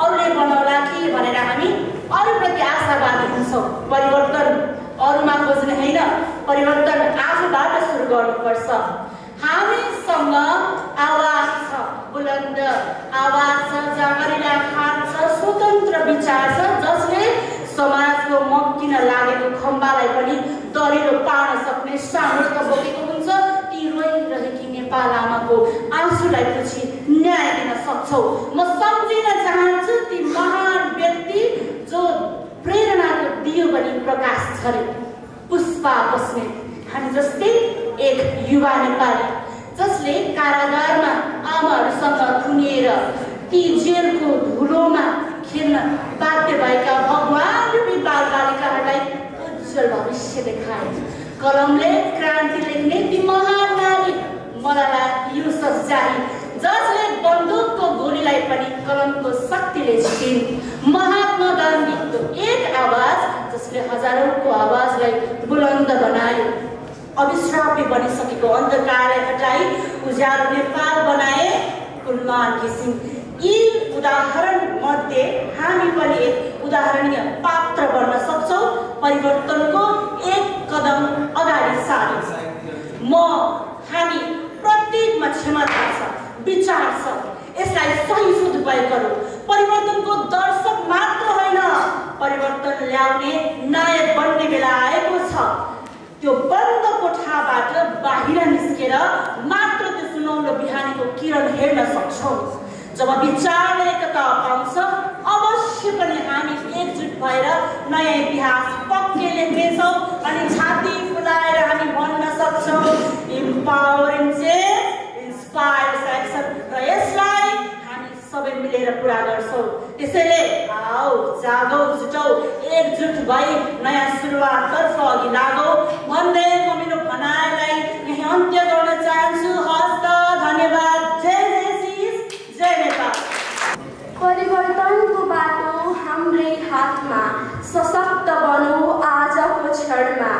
अरूले बनाउला कि भनेर हामी अरूप्रति आशावादी हुन्छौँ। परिवर्तन अरूमा खोज्ने होइन, परिवर्तन आफूबाट सुरु गर्नुपर्छ। हामीसँग आवाज छ, बुलन्द आवाज छ, जागरिला हात छ, स्वतन्त्र विचार छ, जसले समाजको मक्किन लागेको खम्बालाई पनि दरिलो पार्न सक्ने सामर्थ्य बोकेको हुन्छ। ती रोइरहेकी नेपाल आमाको आँसुलाई पछि न्याय दिन सक्छौ। म सम्झिन चाहन्छु ती महान व्यक्ति जो प्रेरणाको दियो बनी प्रकाश छरे, पुष्पा बस्नेत। हामी जस्तै एक युवा नेपाली जसले कारागारमा आमाहरूसँग थुनिएर ती जेलको धुलोमा खेल्न बाध्य भएका भगवान रूपी बालबालिकाहरूलाई उज्जवल भविष्य देखाए। कलमले क्रान्ति लेख्ने ती महान नारी मलाला युसुफजाई, जसले बन्दुकको गोलीलाई पनि कलमको शक्तिले जितिन्। महात्मा गान्धीको एक आवाज जसले हजारौंको आवाजलाई बुलन्द बनायो। अविश्राव्य बनिसकेको अन्धकारलाई हटाई उज्यालो नेपाल बनाए कुलमान घिसिङ। यी उदाहरण मध्ये हामी पनि एक उदाहरणीय पात्र बन्न सक्छौँ। परिवर्तनको एक कदम अगाडि सार्न हामी प्रत्येकमा क्षमता छ, विचार छ, यसलाई सही सदुपयोग गरौँ। परिवर्तनको दर्शक मात्र होइन, परिवर्तन ल्याउने नायक बन्ने बेला आएको छ। त्यो बन्द कोठाबाट देखेर मात्र त्यो सुनौलो बिहानीको किरण हेर्न सक्छौँ। जब विचारले एकता पाउँछ अवश्य पनि हामी एकजुट भएर नयाँ इतिहास पक्कै लेख्नेछौँ अनि छाती फुलाएर हामी भन्न सक्छौँ इम्पावरिङ चेन्ज इन्स्पायर्स एक्सन र यसलाई हामी सबै मिलेर पुरा गर्छौँ। त्यसैले आओ जागौ जुटौ एकजुट भई नयाँ सुरुवाततर्फ अघि लागौ भन्दै म मेरो भनाइलाई यही अन्त्य गर्न चाहन्छु। हस्त धन्यवाद। जय जेसिस, जय नेपाल। परिवर्तनको बाटो हाम्रै हातमा, सशक्त बनौ आजको क्षणमा,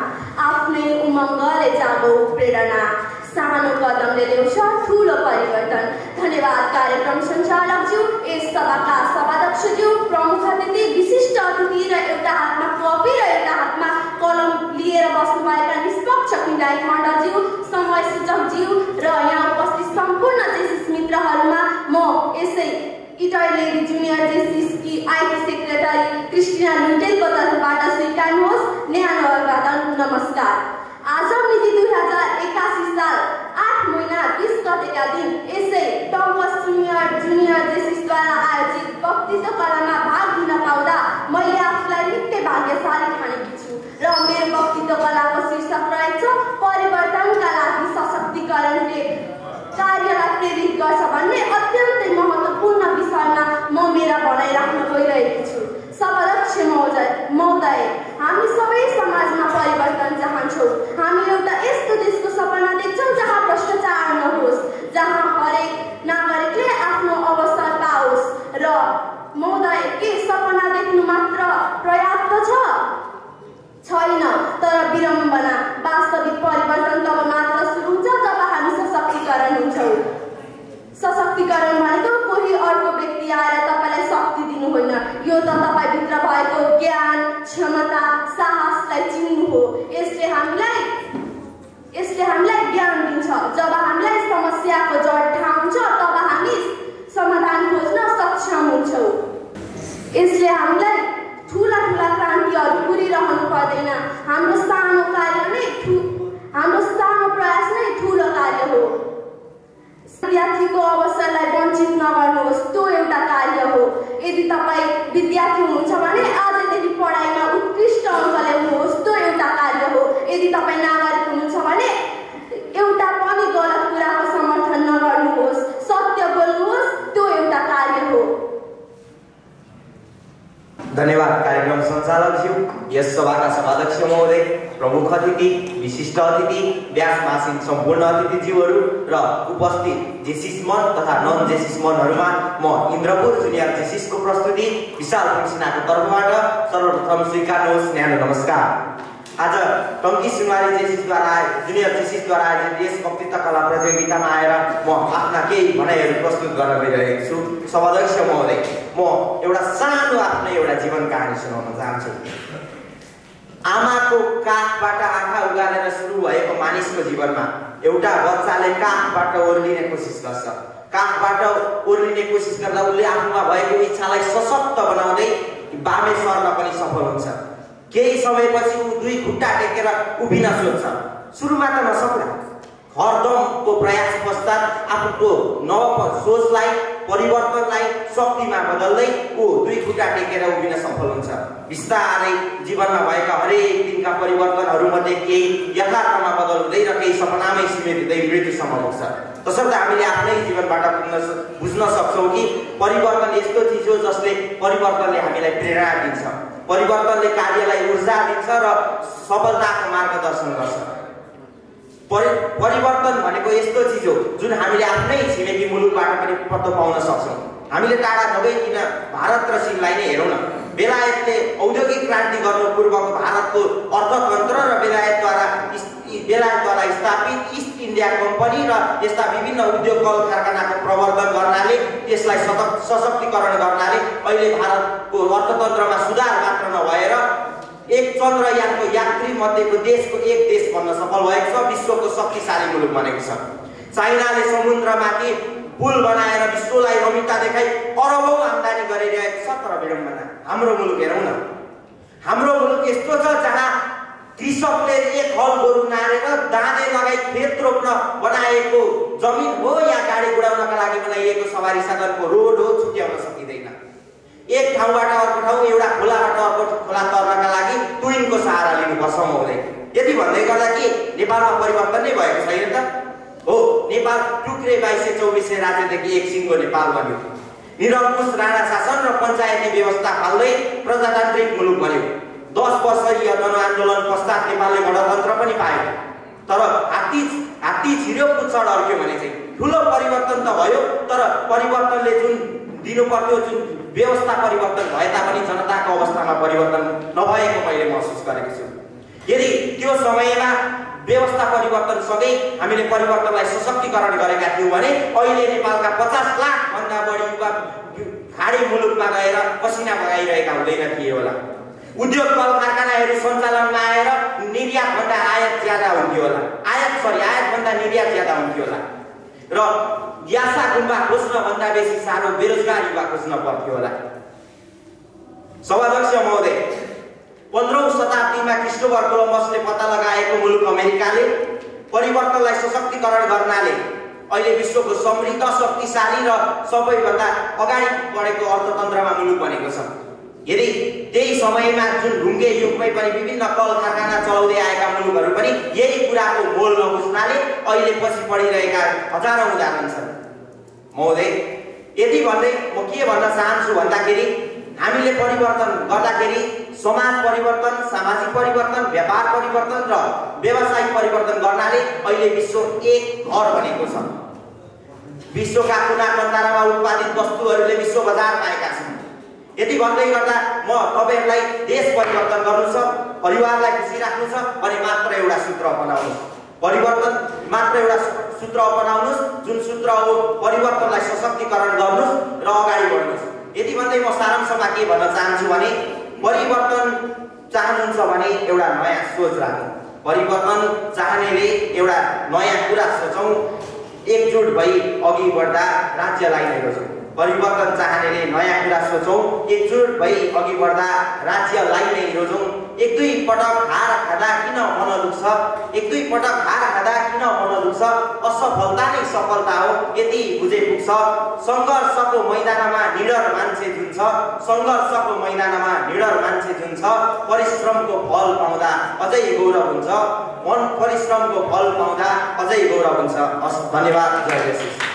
आफ्नै उमङ्गले जागौ प्रेरणा, सानो कदमले ल्याउँछ ठुलो परिवर्तन। धन्यवाद कार्यक्रम सञ्चालकज्यू, यस सभाका सभाध्यक्षज्यू, प्रमुख अतिथि, विशिष्ट अतिथि र एउटा हातमा कपी र एउटा हातमा कलम लिएर बस्नुभएका निष्पक्ष विधायक मण्डलज्यू, समय सूचकज्यू र यहाँ उपस्थित सम्पूर्ण जेसिस मित्रहरूमा म यसै इटरलेडी जुनियर जेसिसकी आइटी सेक्रेटरी क्रिस्टिना लुटेलको तर्फबाट स्वीकार्नुहोस् न्यानो अभिवादन, नमस्कार। आज मिति 2081 साल 8 महिना 20 गतेका दिन यसै टङ्कस जुनियर जेसिसद्वारा आयोजित वक्तृत्व कलामा भाग लिन पाउँदा मैले आफूलाई निकै भाग्यशाली ठानेकी छु र मेरो वक्तृत्व कलाको शीर्षक रहेछ परिवर्तनका लागि सशक्तिकरणले कार्यलाई प्रेरित गर्छ भन्ने अत्यन्तै महत्त्वपूर्ण विषयमा म मेरा भनाइ राख्न गइरहेकी छु। सभाध्यक्ष महोदय, हामी सबै समाजमा परिवर्तन चाहन्छौँ। हामी एउटा यस्तो देशको सपना देख्छौँ जहाँ भ्रष्टाचार नहोस्, जहाँ हरेक नागरिकले आफ्नो अवसर पाओस्। र महोदय, के सपना देख्नु मात्र पर्याप्त छैन, तर विडम्बना वास्तविक परिवर्तन तब मात्र सुरु हुन्छ जब हामी सशक्तिकरण हुन्छौँ। सशक्तिकरण भनेको कोही अर्को व्यक्ति आएर तपाईँलाई शक्ति दिनु होइन, यो त तपाईँभित्र भएको ज्ञान, क्षमता, साहसलाई चिन्नु हो। यसले हामीलाई ज्ञान दिन्छ। जब हामीलाई समस्याको जड थाहा हुन्छ तब हामी समाधान खोज्न सक्षम हुन्छौँ। यसले हामीलाई ठुला क्रान्तिहरू पुरिरहनु पर्दैन। हाम्रो सानो प्रयास नै ठुलो कार्य हो। विद्यार्थीको अवसरलाई वञ्चित नगर्नुहोस्, त्यो एउटा कार्य हो। यदि तपाईँ विद्यार्थी हुनुहुन्छ भने आजदेखि पढाइमा उत्कृष्ट अङ्क ल्याउनुहोस्, त्यो एउटा कार्य हो। यदि तपाईँ नागरिक हुनुहुन्छ भने एउटा पनि गलत कुराको समर्थन नगर्नुहोस्, सत्य बोल्नुहोस्, त्यो एउटा कार्य हो। धन्यवाद कार्यक्रम सञ्चालकज्यू, यस सभाका सभाध्यक्ष महोदय, प्रमुख अतिथि, विशिष्ट अतिथि, व्यासमासिन सम्पूर्ण अतिथिज्यूहरू र उपस्थित जेसिस मन तथा नन जेसिस मनहरूमा म इन्द्रपुर जुनियर जेसिसको प्रस्तुति विशाल सिन्हाको तर्फबाट सर्वप्रथम स्वीकार्नुहोस् न्यानो नमस्कार। आज टङ्की सुनवारी जुनियर जेसिसद्वारा आयोजित यस वक्तृत्व कला प्रतियोगितामा आएर म आफ्ना केही भनाइहरू प्रस्तुत गर्न गइरहेको छु। सभाध्यक्ष महोदय, म एउटा सानो आफ्नै एउटा जीवन कहानी सुनाउन चाहन्छु। आमाको काखबाट आँखा उगालेर सुरु भएको मानिसको जीवनमा एउटा बच्चाले काखबाट ओर्लिने कोसिस गर्छ। काखबाट ओर्लिने कोसिस गर्दा उसले आफूमा भएको इच्छालाई सशक्त बनाउँदै बामे सर्न पनि सफल हुन्छ। केही समयपछि ऊ दुई खुट्टा टेकेर उभिन सोच्छ। सुरुमा त नसक्ला, हरदमको प्रयास पश्चात आफूको नव सोचलाई, परिवर्तनलाई शक्तिमा बदल्दै ऊ दुई खुट्टा टेकेर उभिन सफल हुन्छ। बिस्तारै जीवनमा भएका हरेक दिनका परिवर्तनहरूमध्ये केही यथार्थमा बदल्दै र केही सपनामै सीमित हुँदै मृत्युसम्म पुग्छ। तसर्थ हामीले आफ्नै जीवनबाट बुझ्न सक्छौँ कि परिवर्तन यस्तो चिज हो जसले परिवर्तनले हामीलाई प्रेरणा दिन्छ, परिवर्तनले कार्यलाई ऊर्जा दिन्छ र सफलताको मार्गदर्शन गर्छ। परिवर्तन भनेको यस्तो चिज हो जुन हामीले आफ्नै छिमेकी मुलुकबाट पनि पत्तो पाउन सक्छौँ। हामीले टाढा नगइकन भारत र चीनलाई नै हेरौँ न। बेलायतले औद्योगिक क्रान्ति गर्नु पूर्वको भारतको अर्थतन्त्र र बेलायतद्वारा स्थापित इस्ट इन्डिया कम्पनी र यस्ता विभिन्न उद्योग कल कारखानाको प्रवर्धन गर्नाले, त्यसलाई सशक्तिकरण गर्नाले अहिले भारतको अर्थतन्त्रमा सुधार मात्र नभएर एक चन्द्रयानको यात्री मध्येको देशको एक देश बन्न सफल भएको छ, विश्वको शक्तिशाली मुलुक बनेको छ। चाइनाले समुद्रमाथि पुल बनाएर विश्वलाई रमिता देखाई अरबौं आम्दानी गरिरहेको छ। तर विडम्बना, हाम्रो मुलुक हेरौँ न। हाम्रो मुलुक यस्तो छ जहाँ कृषकले एक हल गोरु नारेर दाँते लगाई खेत रोप्न बनाएको जमिन हो या गाडी गुडाउनका लागि बनाइएको सवारी साधनको रोड हो, छुट्याउन सकिँदैन। एक ठाउँबाट अर्को ठाउँ, एउटा खोलाबाट अर्को खोला तर्नका लागि तुइनको सहारा लिनुपर्छ महोदय। यति भन्दै गर्दा के नेपालमा परिवर्तन नै भएको छैन त? हो, नेपाल टुक्रे 2224 राज्यदेखि एक सिङ्गो नेपाल बन्यो। निरङ्कुश राणा शासन र पञ्चायती व्यवस्था फाल्दै प्रजातान्त्रिक मुलुक बन्यो। 10 वर्षीय जनआन्दोलन पश्चात नेपालले गणतन्त्र पनि पायो। तर हात्ती छिर्यो पुच्छड अड्क्यो भने चाहिँ ठुलो परिवर्तन त भयो, तर परिवर्तनले जुन दिनु पर्थ्यो, जुन व्यवस्था परिवर्तन भए तापनि जनताको अवस्थामा परिवर्तन नभएको मैले महसुस गरेको छु। यदि त्यो समयमा व्यवस्था परिवर्तन सँगै हामीले परिवर्तनलाई सशक्तिकरण गरेका थियौँ भने अहिले नेपालका 50 लाख भन्दा बढी युवा खाडी मुलुकमा गएर पसिना बगाइरहेका हुँदैन थिए होला। उद्योग कल कारखानाहरू सञ्चालनमा आएर निर्यात भन्दा आयात ज्यादा हुन्थ्यो होला। आयात भन्दा निर्यात ज्यादा हुन्थ्यो होला। र यासा गुम्बा खोज्न भन्दा बेसी साह्रो बेरोजगार युवा खोज्न पर्थ्यो होला। सभाध्यक्ष महोदय, 15औं शताब्दीमा क्रिस्टोफर कोलम्बसले पत्ता लगाएको मुलुक अमेरिकाले परिवर्तनलाई सशक्तिकरण गर्नाले अहिले विश्वको समृद्ध, शक्तिशाली र सबैभन्दा अगाडि बढेको अर्थतन्त्रमा मुलुक बनेको छ। यदि त्यही समयमा जुन ढुङ्गे युगमै पनि विभिन्न कल कारखाना चलाउँदै आएका मुलुकहरू पनि यही कुराको मोल नबुझ्नाले अहिले पछि पढिरहेका हजारौं उदाहरण छन्। महोदय, यति भन्दै म के भन्न चाहन्छु भन्दाखेरि हामीले परिवर्तन गर्दाखेरि समाज परिवर्तन, सामाजिक परिवर्तन, व्यापार परिवर्तन र व्यावसायिक परिवर्तन गर्नाले अहिले विश्व एक घर बनेको छ। विश्वका कुना कन्तारामा उत्पादित वस्तुहरूले विश्व बजार पाएका छन्। यति भन्दै गर्दा म तपाईहरुलाई देश परिवर्तन गर्नु छ, परिवारलाई खुसी राख्नु छ भने मात्र एउटा सूत्र अपनाउनुस्। परिवर्तन मात्र एउटा सूत्र अपनाउनुस्, जुन सूत्र हो परिवर्तनलाई सशक्तिकरण गर्नुस् र अगाडि बढ्नुस्। यति भन्दै म सारांशमा के भन्न चाहन्छु भने परिवर्तन चाहनुहुन्छ भने एउटा नयाँ सोच राखौँ। परिवर्तन चाहनेले एउटा नयाँ कुरा सोचौँ। एकजुट भई अघि बढ्दा राज्यलाई नै रोजौँ। परिवर्तन चाहनेले नयाँ कुरा सोचौँ। एकजुट भई अघि बढ्दा राज्यलाई नै रोजौँ। एक दुई पटक हार खाँदा किन मन दुख्छ? एक दुई पटक हार खाँदा किन मन दुख्छ? असफलता नै सफलता हो, यति बुझे पुग्छ। सङ्घर्षको मैदानमा निडर मान्छे जुन छ, सङ्घर्षको मैदानमा निडर मान्छे जुन छ, परिश्रमको फल पाउँदा अझै गौरव हुन्छ। मन परिश्रमको फल पाउँदा अझै गौरव हुन्छ। धन्यवाद। जय जय।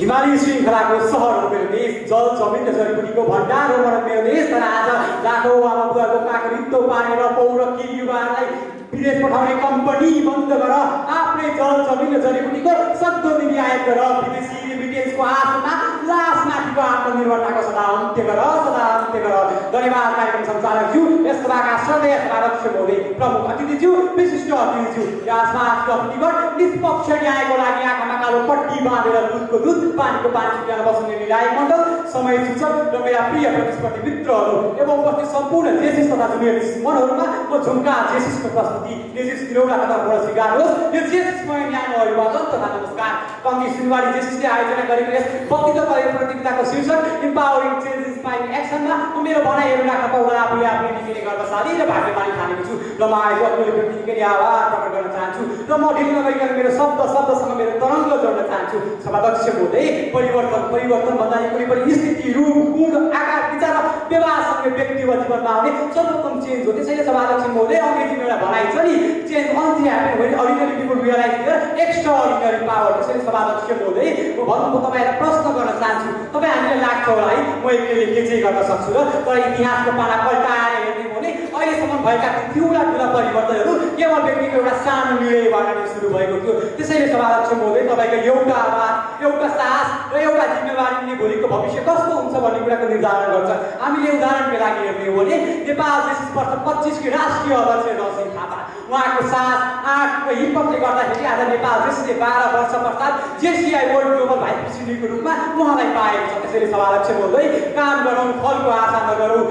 हिमाली श्रृङ्खलाको सहर हो मेरो देश, जल जमिन र जडीबुटीको भण्डार हो मेरो देश। तर आज लाखौँ आमा बुवाको काखरित्तो पारेर पौरखी युवाहरूलाई विदेश पठाउने कम्पनी बन्द गर, आफ्नै जल जमिन र जडीबुटीको सक्दो दिने आयात गर, विदेशी ब्रिटेनको आशमा लासमाथिको आत्मनिर्भरताको सदा अन्त्य गर, सदा अन्त्य गर। धन्यवाद कार्यक्रम सञ्चालकज्यू, यस सभाका श्रद्धेय सभाध्यक्ष महोदय, प्रमुख अतिथिज्यू, विशिष्ट अतिथिज्यू, राजमार्गबाट निष्पक्ष न्यायको लागि आँखामा कालो पट्टी बाँधेर दुधको दुध, पानीको पानी छुट्याउन बस्ने निर्णायक मण्डल, समय सूचक र मेरा प्रिय प्रतिस्पर्धी मित्रहरू एवं उपस्थित सम्पूर्ण जेसिस तथा जुनियर मनहरूमा म झुम्का जेसिसको प्रस्तुति जेसिस तिरौला तर्फबाट स्वीकार होस्। यो जेसिसमय न्यानो अभिवादन तथा नमस्कार। कङ्गी सुनवारी जेसिसले आयोजना गरेको यस व्यक्तिगत प्रतियोगिताको शीर्षक इम्पावरिङ चेन्ज इन्स्पायरिङ एक्सनमा मेरो भनाइहरू राख्न पाउँदा आफूले आफ्नो निकै गर्वशाली र भाग्यमानी ठानेको छु र म आएको अरूले प्रतिनिधिले आभार प्रकट गर्न चाहन्छु र म ढिलो नगरिकन मेरो शब्दसँग मेरो तरङ्ग जोड्न चाहन्छु। सभाध्यक्ष महोदय, परिवर्तन भन्दा कुनै पनि स्थिति, रूप, गुण, आकार, विचार र व्यवहारसँग व्यक्तिगत जीवनमा आउने सर्वोत्तम चेन्ज हो। त्यसैले सभाध्यक्ष महोदय, अङ्ग्रेजीमा एउटा भनाइ छ नि, change only happen when ordinary people realise their extraordinary power. त्यसैले सभाध्यक्ष महोदय, म तपाईँलाई प्रश्न गर्न चाहन्छु। तपाईँ हामीलाई लाग्छ होला है म एक्लैले के चाहिँ गर्न सक्छु र, तर इतिहासको पाना पल्टाएर हेर्ने हो भने अहिलेसम्म भएका ठुला ठुला परिवर्तनहरू केवल व्यक्तिको एउटा सानो निर्णयबाट नै सुरु भएको थियो। त्यसैले सभाध्यक्ष महोदय, तपाईँको एउटा आवाज, एउटा साहस र एउटा जिम्मेवारीले भोलिको भविष्य कस्तो हुन्छ भन्ने कुराको निर्धारण गर्छ। हामीले उदाहरणको लागि हेर्ने हो भने नेपाल जेसिस वर्ष 25 की राष्ट्रिय अध्यक्ष नरसिंह थापा, उहाँको साहस, आँटको हिम्मतले गर्दाखेरि आज नेपाल जेसिसले 12 वर्ष पश्चात जेसिआई वर्ल्ड ग्लोबल भाइस प्रेसिडेन्टको रूपमा उहाँलाई पाएको छ। त्यसैले सभाध्यक्ष महोदय, काम गरौँ, फलको आशा नगरौँ।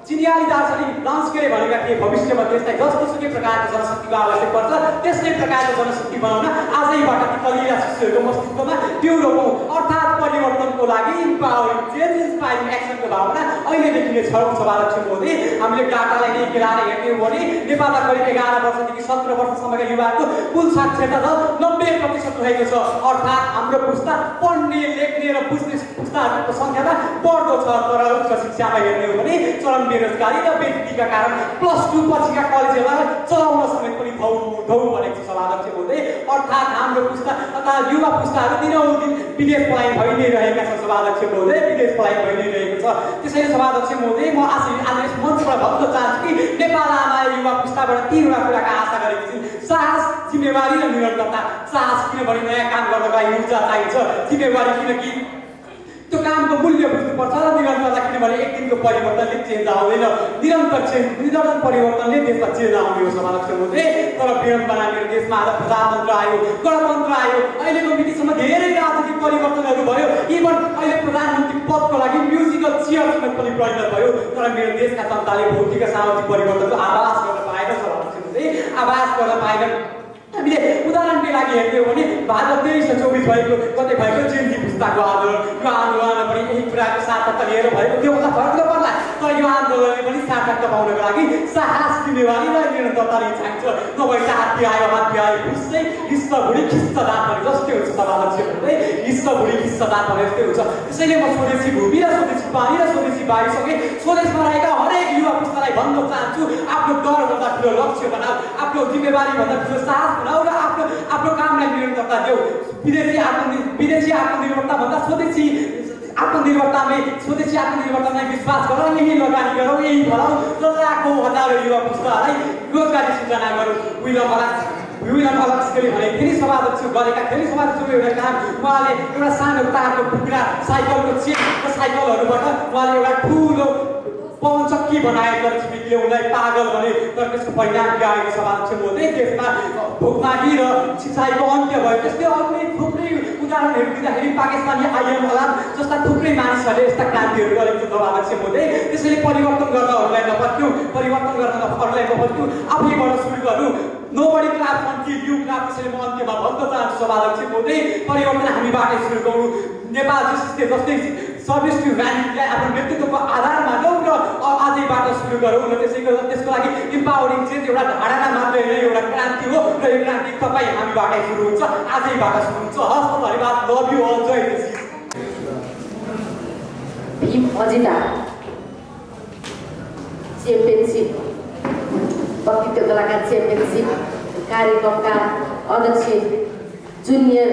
चिनियाली दार्शनिक लन्सकेले भनेका थिए भविष्यमा देशलाई जस्तोसुकै प्रकारको जनशक्तिको आवश्यक पर्छ त्यस्तै प्रकारको जनशक्ति बनाउन आजैबाट ती कलिला शिशुहरूको मस्तिष्कमा त्यो रोपौँ अर्थात् परिवर्तनको लागि इम्पावरिङ चेन्ज इन्स्पायरिङ एक्सनको भावना अहिलेदेखि नै छ सभाध्यक्ष महोदय। हामीले डाटालाई नै केलाएर हेर्ने हो भने नेपालमा करिब 11 वर्षदेखि 17 वर्षसम्मका युवाको कुल साक्षरता दर 90% रहेको छ अर्थात् हाम्रो पुस्ता पढ्ने लेख्ने र बुझ्ने पुस्ताहरूको सङ्ख्यामा बढ्दो छ। तर उच्च शिक्षामा हेर्ने हो भने चरम बेरोजगारी र बेरोजगारीका कारण +2 पछिका कलेजहरूलाई चलाउन समेत पनि धौ भनेको छ सभाध्यक्ष महोदय। अर्थात् हाम्रो पुस्ता तथा युवा पुस्ताहरू दिनौदिन विदेश पलायन भइ नै रहेका छन् सभाध्यक्ष महोदय, विदेश पलायन भइ नै रहेको छ। त्यसैले सभाध्यक्ष महोदय म आज यस मञ्चबाट भन्न चाहन्छु कि नेपाल आमा युवा पुस्ताबाट तीनवटा कुराका आशा गरेको छु। साहस, जिम्मेवारी र निरन्तरता। साहस किनभने नयाँ काम गर्नको लागि ऊर्जा चाहिन्छ, जिम्मेवारी किनकि त्यो कामको मूल्य बुझ्नुपर्छ र निरन्तरता किनभने एक दिनको परिवर्तनले चेन्ज आउँदैन, निरन्तर परिवर्तनले देशमा चेन्ज आउने हो सभाध्यक्ष महोदय। तर विडम्बना मेरो देशमा आज प्रधानमन्त्री आयो, गणतन्त्र आयो, अहिलेको मितिसम्म धेरै राजनीतिक परिवर्तनहरू भयो, इभन अहिले प्रधानमन्त्री पदको लागि म्युजिकल चेयर पनि परिणत भयो। तर मेरो देशका जनताले भौतिक सामाजिक परिवर्तनको आभास गर्न पाएन सभाध्यक्ष महोदय, आभास गर्न पाएन। हामीले उदाहरणकै लागि हेर्ने हो भने भारत 2324 भएको कतै भएको जेन्जी पुस्ताको आन्दोलन पनि यही कुराको सार्थकता लिएर भएको त्यो भन्दा फरक नपर्ला। तर यो आन्दोलनले पनि सार्थकता पाउनको लागि साहस, जिम्मेवारी र निरन्तरताले चाहिन्छ। नभए हात आयो खुस्दै हिस्सभुडी खिस्सदात भने जस्तै हुन्छ सभाध्यक्ष महोदय, हिस्सभुडी खिस्सदात भने जस्तै हुन्छ। त्यसैले म स्वदेशी भूमि र स्वदेशी पानी र स्वदेशी वायुसँगै स्वदेशमा रहेका हरेक युवा पुस्तालाई भन्न चाहन्छु आफ्नो डरभन्दा ठुलो लक्ष्य बनाऊ, आफ्नो जिम्मेवारीभन्दा ठुलो साहस बनाऊ र आफ्नो कामलाई निरन्तरता देऊ। विदेशी आत्मनिर्भरता भन्दा स्वदेशी आत्मनिर्भरतामै विश्वास गर, यही लगानी गरौँ, यही भरौँ र लाखौँ हजारौँ युवा पुस्ताहरूलाई रोजगारी सृजना गरौँ। विलियम अलेक्सले भने फेरि सभाध्यक्ष गरेका फेरि सभाध्यक्षको एउटा काम उहाँले एउटा सानो तारको टुक्रा साइकलको चेन र साइकलहरूबाट उहाँले एउटा ठुलो पवनचक्की बनाएको छिमेकीले उनलाई पागल भने तर त्यसको परिणाम के आएको सभाध्यक्ष महोदय देशमा भोकमारी र सिँचाइको अन्त्य भयो। त्यस्तै अरू थुप्रै उदाहरणहरू दिँदाखेरि पाकिस्तानी आइएम अलाम जस्ता थुप्रै मानिसहरूले यस्ता क्रान्तिहरू गरेको छ सभाध्यक्ष महोदय। त्यसैले परिवर्तन गर्नहरूलाई नपत्क्यौँ, परिवर्तन गर्नहरूलाई नपत्क्यौँ, आफैबाट सुरु गरौँ। Nobody class until you class. त्यसैले म अन्त्यमा भन्न चाहन्छु सभाध्यक्ष महोदय परिवर्तन हामीबाटै सुरु गरौँ। नेपाल जस्तै सर्भिस टु ह्युम्यानिटीलाई आफ्नो नेतृत्वको आधारमा ल्याउँ र आजैबाट सुरु गरौँ र त्यसको लागि इम्पावरिङ चेन्ज एउटा धारणा मात्रै होइन, एउटा क्रान्ति हो र यो क्रान्ति तपाईँ हामीबाटै सुरु हुन्छ, आजैबाट सुरु हुन्छ। हस्, धन्यवाद। Love you all. जय हिन्द। भीम अजिता च्याम्पियनसिप वक्तृत्व कलाकार च्याम्पियनसिप कार्यक्रमका अध्यक्ष जुनियर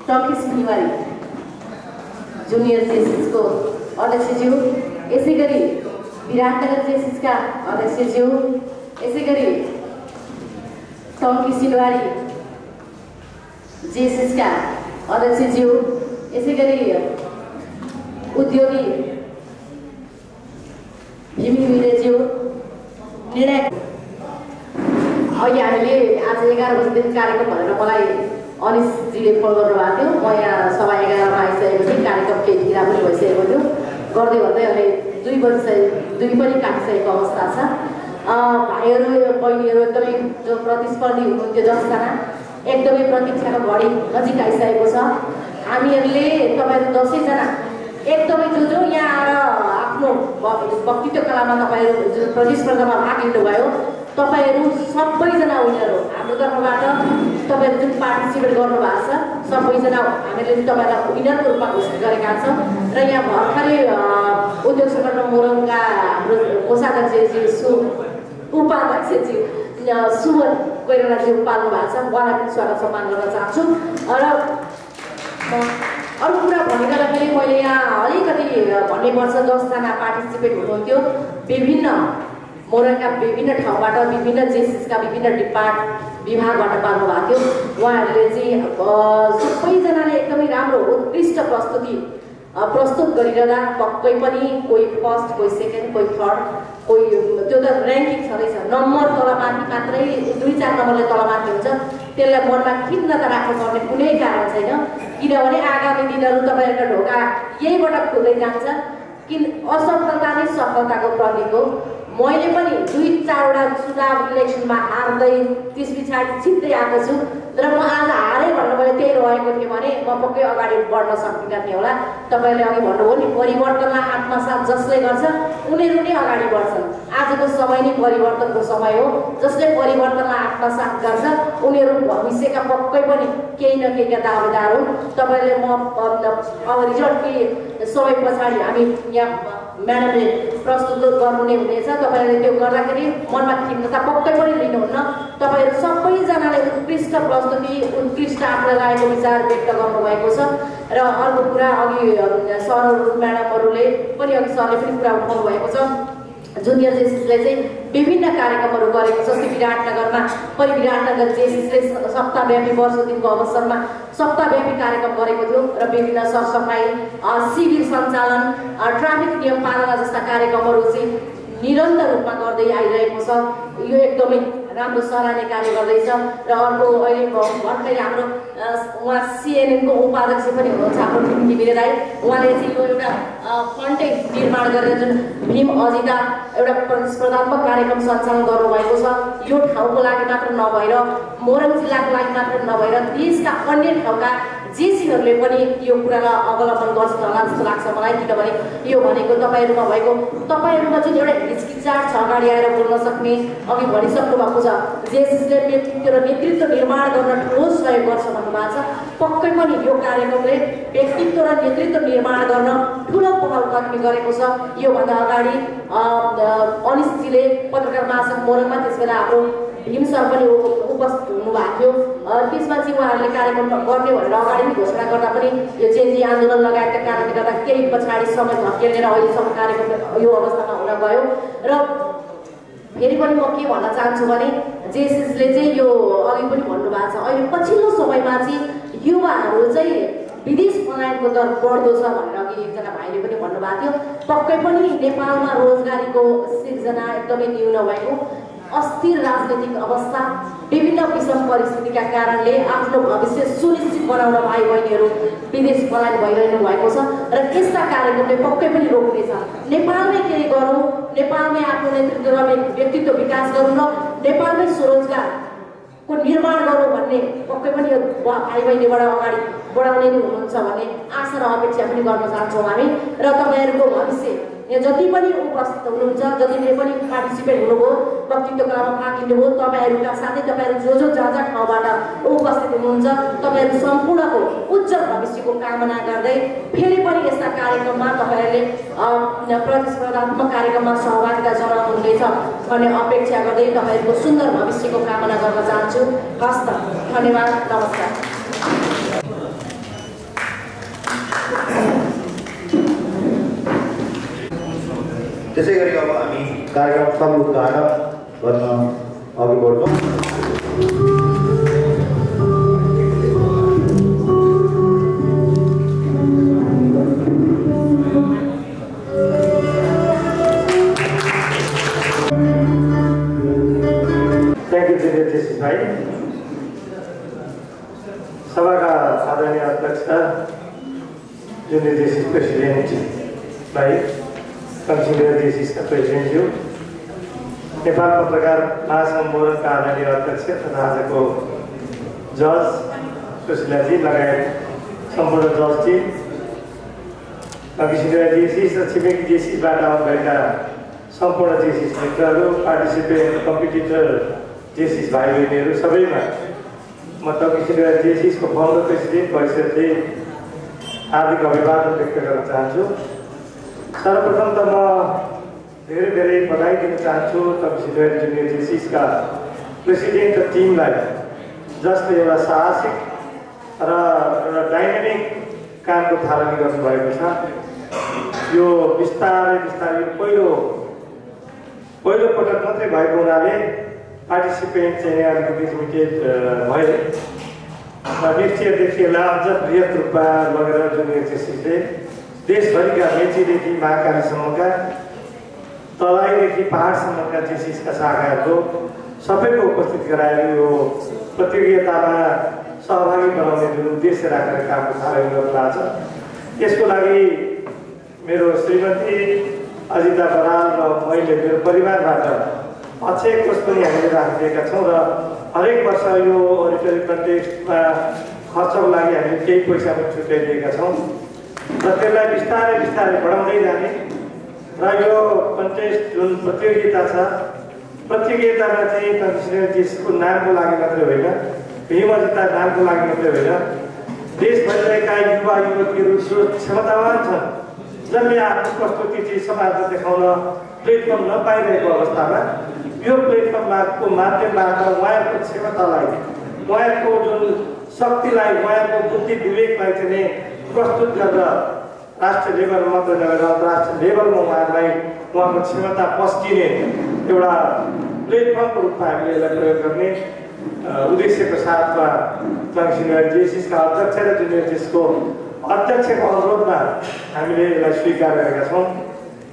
टङ्की सिंहवारी जुनियर जेसिसको अध्यक्षज्यू, यसै गरी विराटनगर जेसिसका अध्यक्षज्यू, यसै गरी टङ्की सिलवारी जेसिसका अध्यक्षज्यू, यसै गरी उद्योगी भीमी विलेज्यू निर्णय। अहिले हामीले आज 11 बजेदेखि कार्यक्रम भनेर मलाई अनिसजीले फोन गर्नुभएको थियो। म यहाँ सभा 11मा आइसकेको थिएँ, कार्यक्रम केही ढिला पनि भइसकेको थियो। गर्दै गर्दै अहिले 2 पनि काटिसकेको अवस्था छ। भाइहरू बहिनीहरू एकदमै जो प्रतिस्पर्धी हुनुहुन्थ्यो 10जना एकदमै प्रतीक्षाको घडी नजिक आइसकेको छ। हामीहरूले तपाईँहरू 10जना एकदमै जो यहाँ आएर आफ्नो वक्तृत्व कलामा तपाईँहरू जुन प्रतिस्पर्धामा भाग लिनुभयो तपाईँहरू सबैजना विनर हो। हाम्रो तर्फबाट तपाईँहरू जुन पार्टिसिपेट गर्नुभएको छ सबैजना हामीले तपाईँलाई विनरको रूपमा घोषित गरेका छौँ। र यहाँ भर्खरै उद्योग सङ्गठन मोरङका हाम्रो कोषाध्यक्षज्यू उपाध्यक्षज्यू सुमन कोइरालाज्यू पाल्नु भएको छ, उहाँलाई पनि स्वागत सम्मान गर्न चाहन्छु। र अरू कुरा भनिरहँदाखेरि मैले यहाँ अलिकति भन्नुपर्छ 10जना पार्टिसिपेट हुनुहुन्थ्यो विभिन्न मोरङका विभिन्न ठाउँबाट, विभिन्न जेसिसका विभिन्न विभागबाट पाल्नु भएको थियो। उहाँहरूले चाहिँ सबैजनाले एकदमै राम्रो उत्कृष्ट प्रस्तुत गरिरहँदा पक्कै पनि कोही फर्स्ट, कोही सेकेन्ड, कोही थर्ड, कोही त्यो त ऱ्याङ्किङ छँदैछ, नम्बर तलमाथि मात्रै 2-4 नम्बरले तलमाथि हुन्छ। त्यसलाई मनमा खिन्नता राख्नुपर्ने कुनै कारण छैन, किनभने आगामी दिनहरू तपाईँहरूको ढोका यहीबाट खुल्दै जान्छ। किन असफलता नै सफलताको प्रतीक हो। मैले पनि 2-4वटा चुनाव इलेक्सनमा हार्दै त्यस पछाडि जित्दै आएको छु र म आज हारेँ भन्नु मैले त्यही रहेको थिएँ भने म पक्कै अगाडि बढ्न सकिनँ थिएँ होला। तपाईँले अघि भन्नुभयो नि परिवर्तनलाई आत्मसात जसले गर्छ उनीहरू नै अगाडि बढ्छन्। आजको समय नै परिवर्तनको समय हो। जसले परिवर्तनलाई आत्मसात गर्छ उनीहरू भविष्यका पक्कै पनि केही न केहीका दावेदार हुन्। तपाईँले अब रिजल्ट केही समय पछाडि हामी यहाँ म्याडमले प्रस्तुत गर्नु नै हुनेछ। तपाईँहरूले त्यो गर्दाखेरि मनमा खिन्नता पक्कै पनि लिनुहुन्न। तपाईँहरू सबैजनाले उत्कृष्ट प्रस्तुति उत्कृष्ट आफूलाई लागेको विचार व्यक्त गर्नुभएको छ। र अर्को कुरा अघि सरहरू म्याडमहरूले पनि अघि सरले पनि कुरा उठाउनु भएको छ। जुनियर जेसिसले चाहिँ विभिन्न कार्यक्रमहरू गरेको छ। जस्तै विराटनगरमा विराटनगर जेसिसले सप्ताहव्यापी वर्ष दिनको अवसरमा सप्ताहव्यापी कार्यक्रम गरेको थियो र विभिन्न सरसफाइ शिविर सञ्चालन ट्राफिक नियम पालना जस्ता कार्यक्रमहरू चाहिँ निरन्तर रूपमा गर्दै आइरहेको छ। यो एकदमै राम्रो सराहनीय कार्य गर्दैछ। र अर्को अहिले भर्खरै हाम्रो उहाँ सिएनएनको उपाध्यक्ष पनि हुनुहुन्छ हाम्रो भीम घिमिरे दाइ। उहाँले चाहिँ यो एउटा कन्टेन्ट निर्माण गरेर जुन भीम अजिता एउटा प्रतिस्पर्धात्मक कार्यक्रम सञ्चालन गर्नुभएको छ। यो ठाउँको लागि मात्र नभएर मोरङ जिल्लाको लागि मात्र नभएर देशका अन्य ठाउँका जेसीहरूले पनि यो कुरालाई अवलम्बन गर्छन् होला जस्तो लाग्छ मलाई। किनभने यो भनेको तपाईँहरूमा भएको तपाईँहरूमा जुन एउटा हिचकिचाट छ अगाडि आएर बोल्न सक्ने अघि भनिसक्नु भएको छ। जेसिसले व्यक्तित्व र नेतृत्व निर्माण गर्न ठोस सहयोग गर्छ भन्नुभएको छ। पक्कै पनि यो कार्यक्रमले व्यक्तित्व र नेतृत्व निर्माण गर्न ठुलो पहल कदमी गरेको छ। योभन्दा अगाडि अनिशजीले पत्रकार महासङ्घ मोरङमा त्यसबेला हाम्रो भीम सर पनि उपस्थित हुनुभएको थियो। त्यसमा चाहिँ उहाँहरूले कार्यक्रम गर्ने भनेर अगाडि नै घोषणा गर्दा पनि यो जेएनजी आन्दोलन लगायतका कारणले गर्दा केही पछाडि समय धकेलेर अहिलेसम्म कार्यक्रम यो अवस्थामा हुन गयो। र फेरि पनि म के भन्न चाहन्छु भने जेसिसले चाहिँ यो अघि पनि भन्नुभएको छ अहिले पछिल्लो समयमा चाहिँ युवाहरू चाहिँ विदेश पलायनको दर बढ्दो छ भनेर अघि एकजना भाइले पनि भन्नुभएको थियो। पक्कै पनि नेपालमा रोजगारीको सिर्जना एकदमै न्यून भएको अस्थिर राजनैतिक अवस्था विभिन्न विषम परिस्थितिका कारणले आफ्नो भविष्य सुनिश्चित बनाउन भाइ बहिनीहरू विदेश पलायन भइरहनु भएको छ। र यस्ता कार्यक्रमले पक्कै पनि रोक्नेछ। नेपालमै केही गरौँ, नेपालमै आफ्नो नेतृत्व र व्यक्तित्व विकास गरौँ र नेपालमै स्वरोजगारको निर्माण गरौँ भन्ने पक्कै पनि भाइ बहिनीबाट अगाडि बढाउने नै हुनुहुन्छ भन्ने आशा र अपेक्षा पनि गर्न चाहन्छौँ हामी। र तपाईँहरूको भविष्य यहाँ जति पनि उपस्थित हुनुहुन्छ जतिले पनि पार्टिसिपेट हुनुभयो वक्तृत्व कलामा भाग लिनुभयो तपाईँहरूका साथै तपाईँहरू जो जहाँ जहाँ ठाउँबाट उपस्थित हुनुहुन्छ तपाईँहरू सम्पूर्णको उज्जवल भविष्यको कामना गर्दै फेरि पनि यस्ता कार्यक्रममा तपाईँहरूले प्रतिस्पर्धात्मक कार्यक्रममा सहभागिता जनाउनुहुनेछ भन्ने अपेक्षा गर्दै तपाईँहरूको सुन्दर भविष्यको कामना गर्न चाहन्छु। हस्त धन्यवाद, नमस्कार। त्यसै गरी अब हामी कार्यक्रम समुद्घाटन गर्न अघि बढ्छौँ। थ्याङ्क यू जेसिस भाइ। सभाका आदरणीय अध्यक्ष जुनियर जेसिस प्रेसिडेन्ट भाइ, कन्सिडर जेसिसका प्रेसिडेन्टज्यू, नेपाल पत्रकार महासङ्घ मोरङका आदरणीय अध्यक्ष तथा आजको जज सुशीलाजी लगायत सम्पूर्ण जज टिम, कन्सिडर जेसिस र छिमेकी जेसिसबाट आउनुभएका सम्पूर्ण जेसिस मित्रहरू, पार्टिसिपेन्ट कम्पिटिटर जेसिस भाइ बहिनीहरू सबैमा म कन्सिडर जेसिसको फाउन्डर प्रेसिडेन्ट परिषदले हार्दिक अभिवादन व्यक्त गर्न चाहन्छु। सर्वप्रथम त म धेरै धेरै बधाई दिन चाहन्छु कन्सिडर जुनियर जेसिसका प्रेसिडेन्ट र टिमलाई, जसले एउटा साहसिक र एउटा डाइनामिक कामको थालनी गर्नुभएको छ। यो बिस्तारै बिस्तारै पहिलो पटक मात्रै भएको हुनाले पार्टिसिपेन्ट चाहिँ अलिकति लिमिटेड भयो। नेक्स्ट इयरदेखि यसलाई अझ बृहत रूपमा लगेर जुनियर जेसिसले देशभरिका मेचीदेखि महाकालीसम्मका तराईदेखि पहाडसम्मका जेसिसका शाखाहरूको सबैको उपस्थित गराएर यो प्रतियोगितामा सहभागी बनाउने जुन उद्देश्य राखेर कामको थालनी गर्नु भएको छ। यसको लागि मेरो श्रीमती अजिता बराल र मैले मेरो परिवारबाट अक्षय कोष पनि हामीले राखिदिएका छौँ र हरेक वर्ष यो ओरिटरी कन्टेस्टमा खर्चको लागि हामीले केही पैसा पनि छुट्याइदिएका छौँ र त्यसलाई बिस्तारै बिस्तारै बढाउँदै जाने र यो कन्टेस्ट जुन प्रतियोगिता छ प्रतियोगितामा चाहिँ त्यसको नामको लागि मात्रै होइन हिमजिता नामको लागि मात्रै होइन देशभरिका युवा युवतीहरू जो क्षमतावान छन् जसले आफ्नो प्रस्तुति चाहिँ समाजमा देखाउन प्लेटफर्म नपाइरहेको अवस्थामा यो प्लेटफर्मको माध्यमबाट उहाँहरूको क्षमतालाई उहाँहरूको जुन शक्तिलाई उहाँहरूको बुद्धि विवेकलाई चाहिँ प्रस्तुत गरेर राष्ट्रिय लेभलमा मात्रै नभएर अन्तर्राष्ट्रिय लेभलमा उहाँहरूलाई उहाँको क्षमता पस्किने एउटा प्लेटफर्मको रूपमा हामीले यसलाई प्रयोग गर्ने उद्देश्यको साथमा सिनियर जेसिसका अध्यक्ष र जुनियर जेसिसको अध्यक्षको अनुरोधमा हामीले यसलाई स्वीकार गरेका छौँ।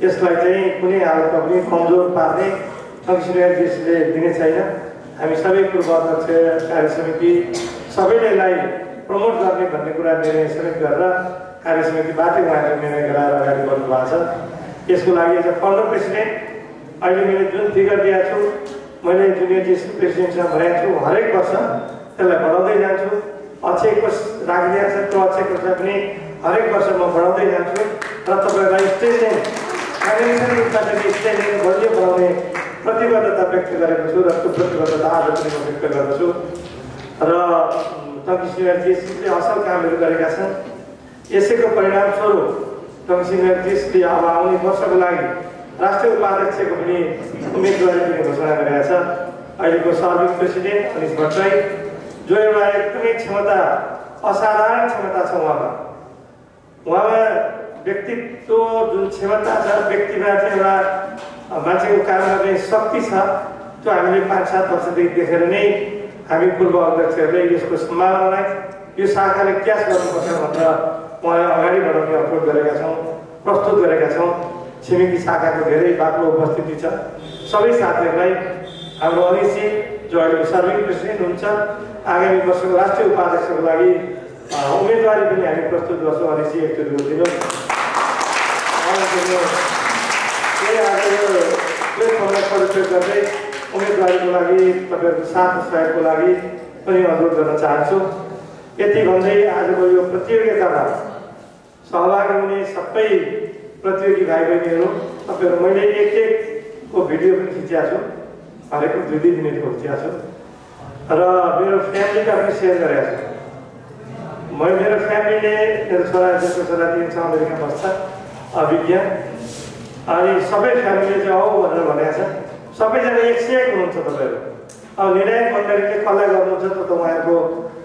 यसलाई चाहिँ कुनै हालतमा पनि कमजोर पार्ने सिनियर जेसिसले दिने छैन। हामी सबै पूर्व अध्यक्ष कार्य समिति सबैले यसलाई प्रमोट गर्ने भन्ने कुरा निर्णय समेत गरेर कार्य समितिबाटै उहाँहरूले निर्णय गराएर अगाडि बढ्नु भएको छ। यसको लागि एज अ फर्मर प्रेसिडेन्ट अहिले मैले जुन फिगर दिएको छु मैले जुनियर जेसिस प्रेसिडेन्टसँग भनेको छु हरेक वर्ष त्यसलाई बढाउँदै जान्छु। अक्षय कोष राखिदिएको छ त्यो अक्षय कोषलाई पनि हरेक वर्ष म बढाउँदै जान्छु र तपाईँहरूलाई स्टेसन फाइनेन्सियल रूपमा चाहिँ स्टेसन बलियो बनाउने प्रतिबद्धता व्यक्त गरेको छु र त्यो प्रतिबद्धता आज पनि म व्यक्त गर्दछु र सिनियर जेसिसले असल कामहरू गरेका छन्। यसैको परिणामस्वरूप सिनियर जेसिसले अब आउने वर्षको लागि राष्ट्रिय उपाध्यक्षको पनि उम्मेदवारी पनि घोषणा गरेका छ। अहिलेको सर्भिस प्रेसिडेन्ट अनिश भट्टराई जो एउटा एकदमै क्षमता असाधारण क्षमता छ उहाँमा व्यक्तित्व जुन क्षमता छ व्यक्तिमा चाहिँ एउटा मान्छेको काम गर्ने शक्ति छ त्यो हामीले 5-7 वर्षदेखि देखेर नै हामी पूर्व अध्यक्षहरूले यसको सम्भावनालाई यो शाखाले क्याच गर्नुपर्छ भनेर उहाँलाई अगाडि बढाउने अप्रोच गरेका छौँ प्रस्तुत गरेका छौँ। छिमेकी शाखाको धेरै बाक्लो उपस्थिति छ। सबै साथीहरूलाई हाम्रो अनिशजी जो अहिले सर्भिङ प्रेसिडेन्ट हुन्छ आगामी वर्षको राष्ट्रिय उपाध्यक्षको लागि उम्मेदवारी पनि हामी प्रस्तुत गर्छौँ। अनिशजी एकचोटि बोलिदिनुहोस्। प्लेटफर्मलाई सदुपयोग गर्दै उम्मेदवारीको लागि तपाईँहरूको साथ सहयोगको लागि पनि अनुरोध गर्न चाहन्छु। यति भन्दै आजको यो प्रतियोगितामा सहभागी हुने सबै प्रतियोगी भाइ बहिनीहरू तपाईँहरू मैले एकको भिडियो पनि खिचेको छु हरेकको 2-2 मिनटको खिचेको छु र मेरो फ्यामिलीका पनि सेयर गरेको छु। मेरो फ्यामिलीले मेरो छोरा जसको छोरा 3 छ अमेरिका बस्छ अभिज्ञा अनि सबै फ्यामिलीले चाहिँ आऊ भनेर भनेको छ। सबैजना 101 हुनुहुन्छ तपाईँहरू। अब निर्णायक मण्डलीले कसलाई गर्नुहुन्छ त उहाँहरूको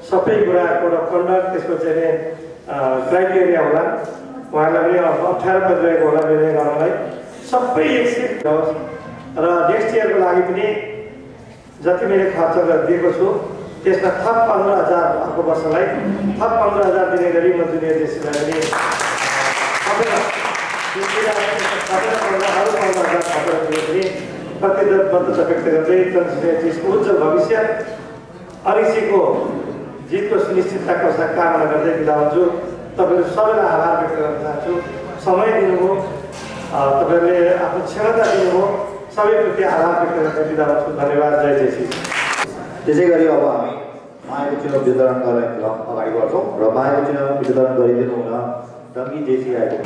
सबै कुरा कोड अफ कन्डक्ट त्यसको चाहिँ क्राइटेरिया होला उहाँलाई पनि 18 परिरहेको होला निर्णय गर्नलाई सबै 101 होस् र नेक्स्ट इयरको लागि पनि जति मैले खर्च दिएको छु त्यसमा थप 15,000 अर्को वर्षलाई थप 15,000 दिने गरी म जुनियर जेसिसलाई पनि प्रतिबद्धता व्यक्त गर्दै जेसिसको उज्जवल भविष्य अनिशजीको जितको सुनिश्चितताको साथ कामना गर्दै बिदा हुन्छु। तपाईँहरू सबैलाई आभार व्यक्त गर्न चाहन्छु। समय दिनुभयो तपाईँहरूले आफ्नो क्षमता दिनुभयो सबैप्रति आभार व्यक्त गर्न बिदा हुन्छु। धन्यवाद। जय जेसिस। त्यसै गरी अब हामी मायाको चुनाव वितरण गर्न अगाडि बढ्छौँ र मायाको चुनाव वितरण गरिदिनु हुन डङ्गी जेसी आएको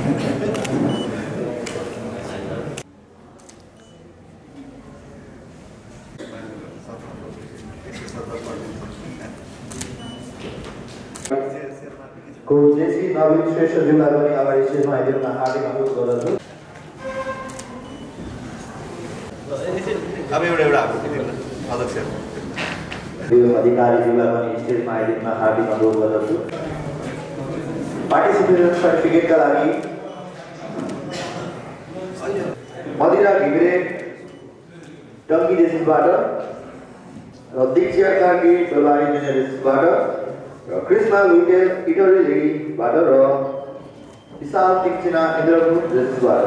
को जेसी नवीन श्रेष्ठज्यूलाई पनि अगाडि स्टेजमा आइदिनु हार्दिक अनुरोध गर्दछु। अब एउटा अध्यक्ष अधिकारीज्यूलाई पनि स्टेजमा आइदिनु हार्दिक अनुरोध गर्दछु। पार्टिसिपेसन सर्टिफिकेटका लागि मदिरा घिमिरे डङ्गी जेसिसबाट र दीक्षा कार्की डोलारी जेसिसबाट र कृष्णा लुटेल इटरी लेडीबाट र विशाल टिक्चिना इन्द्रपुर जेसिसबाट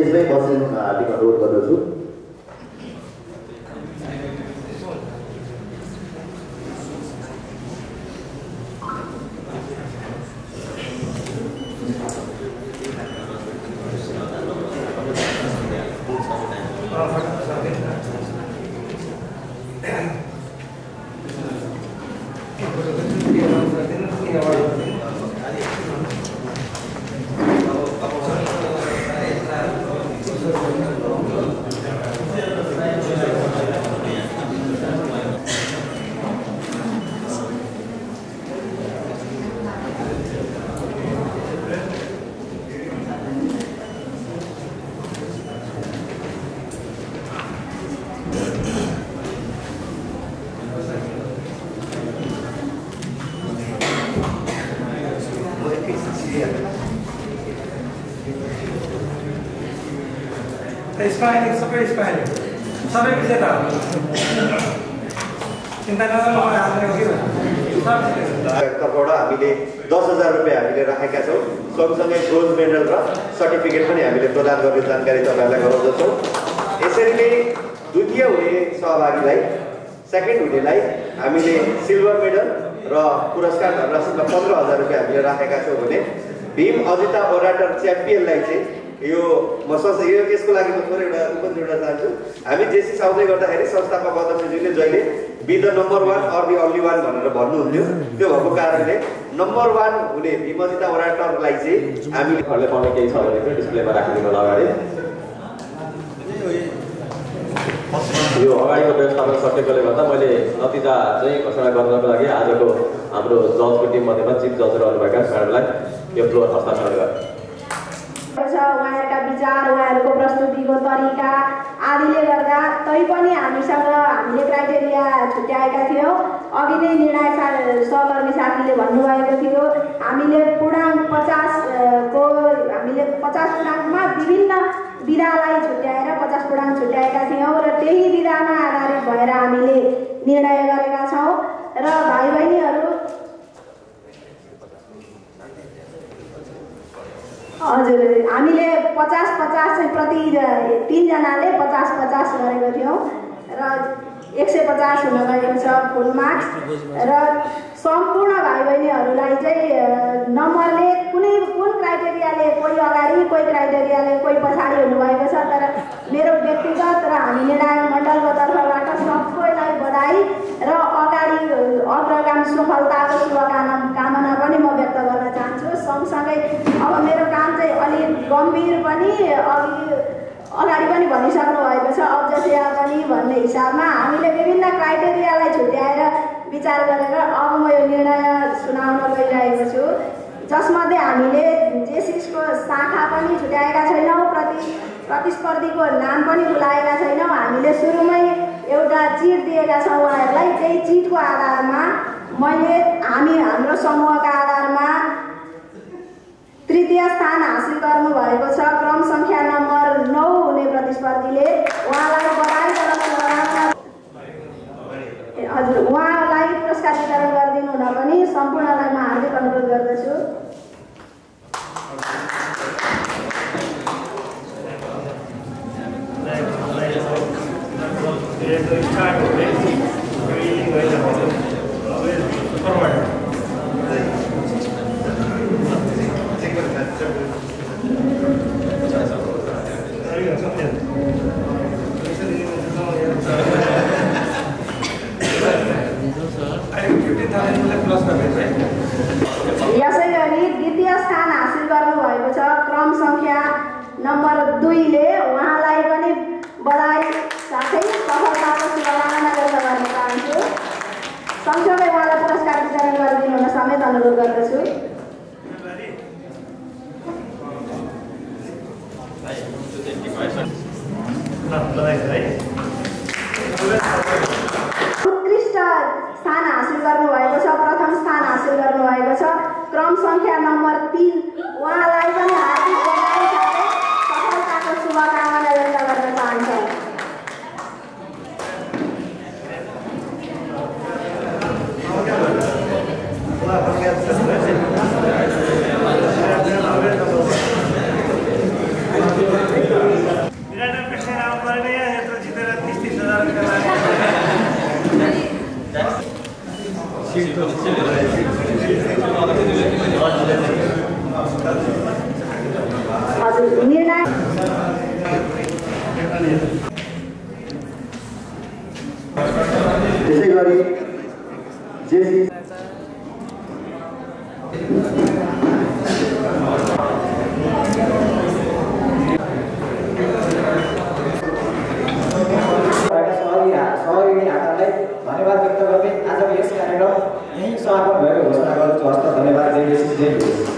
स्टेजमै बसिदिनु हार्दिक अनुरोध गर्दछु। स्माइलिङ सबै स्माइलिङ सबै विजेता चिन्ता तर्फबाट हामीले 10,000 रुपियाँ हामीले राखेका छौँ। सँगसँगै ब्रोन्ज मेडल र सर्टिफिकेट पनि हामीले प्रदान गर्ने जानकारी तपाईँहरूलाई गराउँदछौँ। यसरी नै द्वितीय हुने सहभागीलाई, सेकेन्ड हुनेलाई हामीले सिल्भर मेडल र पुरस्कार धनराशिमा 15,000 रुपियाँ हामीले राखेका छौँ भने भीम अजिता ओराटर च्याम्पियनलाई चाहिँ यो म यो केसको लागि म थोरै एउटा उपन जोड्न चाहन्छु। हामी जेसी आउँदै गर्दाखेरि संस्थापक अध्यक्षज्यूले जहिले be the number 1 or be only 1 भनेर भन्नुहुन्थ्यो। त्यो भएको कारणले नम्बर 1 हुने भीमजिता ओराटरलाई चाहिँ हामीले घरले पाउने केही छ भने चाहिँ डिस्प्लेमा राखिदिनु होला अगाडि। यो अगाडिको व्यवस्थापन सकेकोले गर्दा मैले नतिजा चाहिँ घोषणा गर्नको लागि आजको हाम्रो जजको टिममध्येमा चिफ जज रहनुभएका म्याडमलाई यो फ्लोर हस्तान्तरण गरेँ। उहाँहरूका विचार, उहाँहरूको प्रस्तुतिको तरिका आदिले गर्दा तैपनि हामीले क्राइटेरिया छुट्याएका थियौँ। अघि नै निर्णायक सहकर्मी साथीले भन्नुभएको थियो हामीले पूर्णाङ्क 50 पूर्णाङ्कमा विभिन्न विधालाई छुट्याएर 50 पूर्णाङ्क छुट्याएका थियौँ र त्यही विधामा आधारित भएर हामीले निर्णय गरेका छौँ। र भाइ बहिनीहरू हजुर, हामीले 50-50 चाहिँ प्रति 3 जनाले 50-50 गरेको थियौँ र 150 हुन गएको छ फुल मार्क्स। र सम्पूर्ण भाइ बहिनीहरूलाई चाहिँ नम्बरले कुन क्राइटेरियाले कोही अगाडि, कोही क्राइटेरियाले कोही पछाडि हुनुभएको छ। तर मेरो व्यक्तिगत र हामी निर्णायक मण्डलको तर्फबाट सबैलाई बधाई र अग्रगामी सफलताको शुभकामना पनि म व्यक्त गर्न चाहन्छु। सँगसँगै अब मेरो काम चाहिँ अलिक गम्भीर पनि अगाडि पनि भनिसक्नु भएको छ, अब्जेक्टिभ पनि भन्ने हिसाबमा हामीले विभिन्न क्राइटेरियालाई छुट्याएर विचार गरेर अब म यो निर्णय सुनाउन गइरहेको छु, जसमध्ये हामीले जेसिसको शाखा पनि छुट्याएका छैनौँ, प्रतिस्पर्धीको नाम पनि बोलाएका छैनौँ। हामीले सुरुमै एउटा चिट दिएका छौँ उहाँहरूलाई। त्यही चिटको आधारमा हाम्रो समूहका आधारमा तृतीय स्थान हासिल गर्नुभएको छ क्रम सङ्ख्या नम्बर 9 हुने प्रतिस्पर्धीले। उहाँलाई बधाई र शुभकामना। हजुर, उहाँलाई पुरस्कार वितरण गरिदिनु हुन पनि सम्पूर्णलाई म हार्दिक अनुरोध गर्दछु। यसै गरी द्वितीय स्थान हासिल गर्नुभएको छ क्रम सङ्ख्या नम्बर 2 ले। उहाँलाई पनि बधाई साथै सफलताको शुभकामना व्यक्त गर्न चाहन्छु। सँगसँगै उहाँलाई पुरस्कार वितरण गरिदिनु हुन समेत अनुरोध गर्दछु। उत्कृष्ट स्थान हासिल गर्नुभएको छ, प्रथम स्थान हासिल गर्नुभएको छ क्रम सङ्ख्या नम्बर 3। उहाँलाई पनि हार्दिक बधाई साथै सफलताको शुभकामना व्यक्त गर्न चाहन्छु। हजुर निर्णय त्यसै गरी जेसी सहयोगी हातलाई धन्यवाद व्यक्त गर्दै आजको यस कार्यक्रम यहीँ समापन भएको घोषणा गर्छु। हस्त धन्यवाद। जय जेसी जय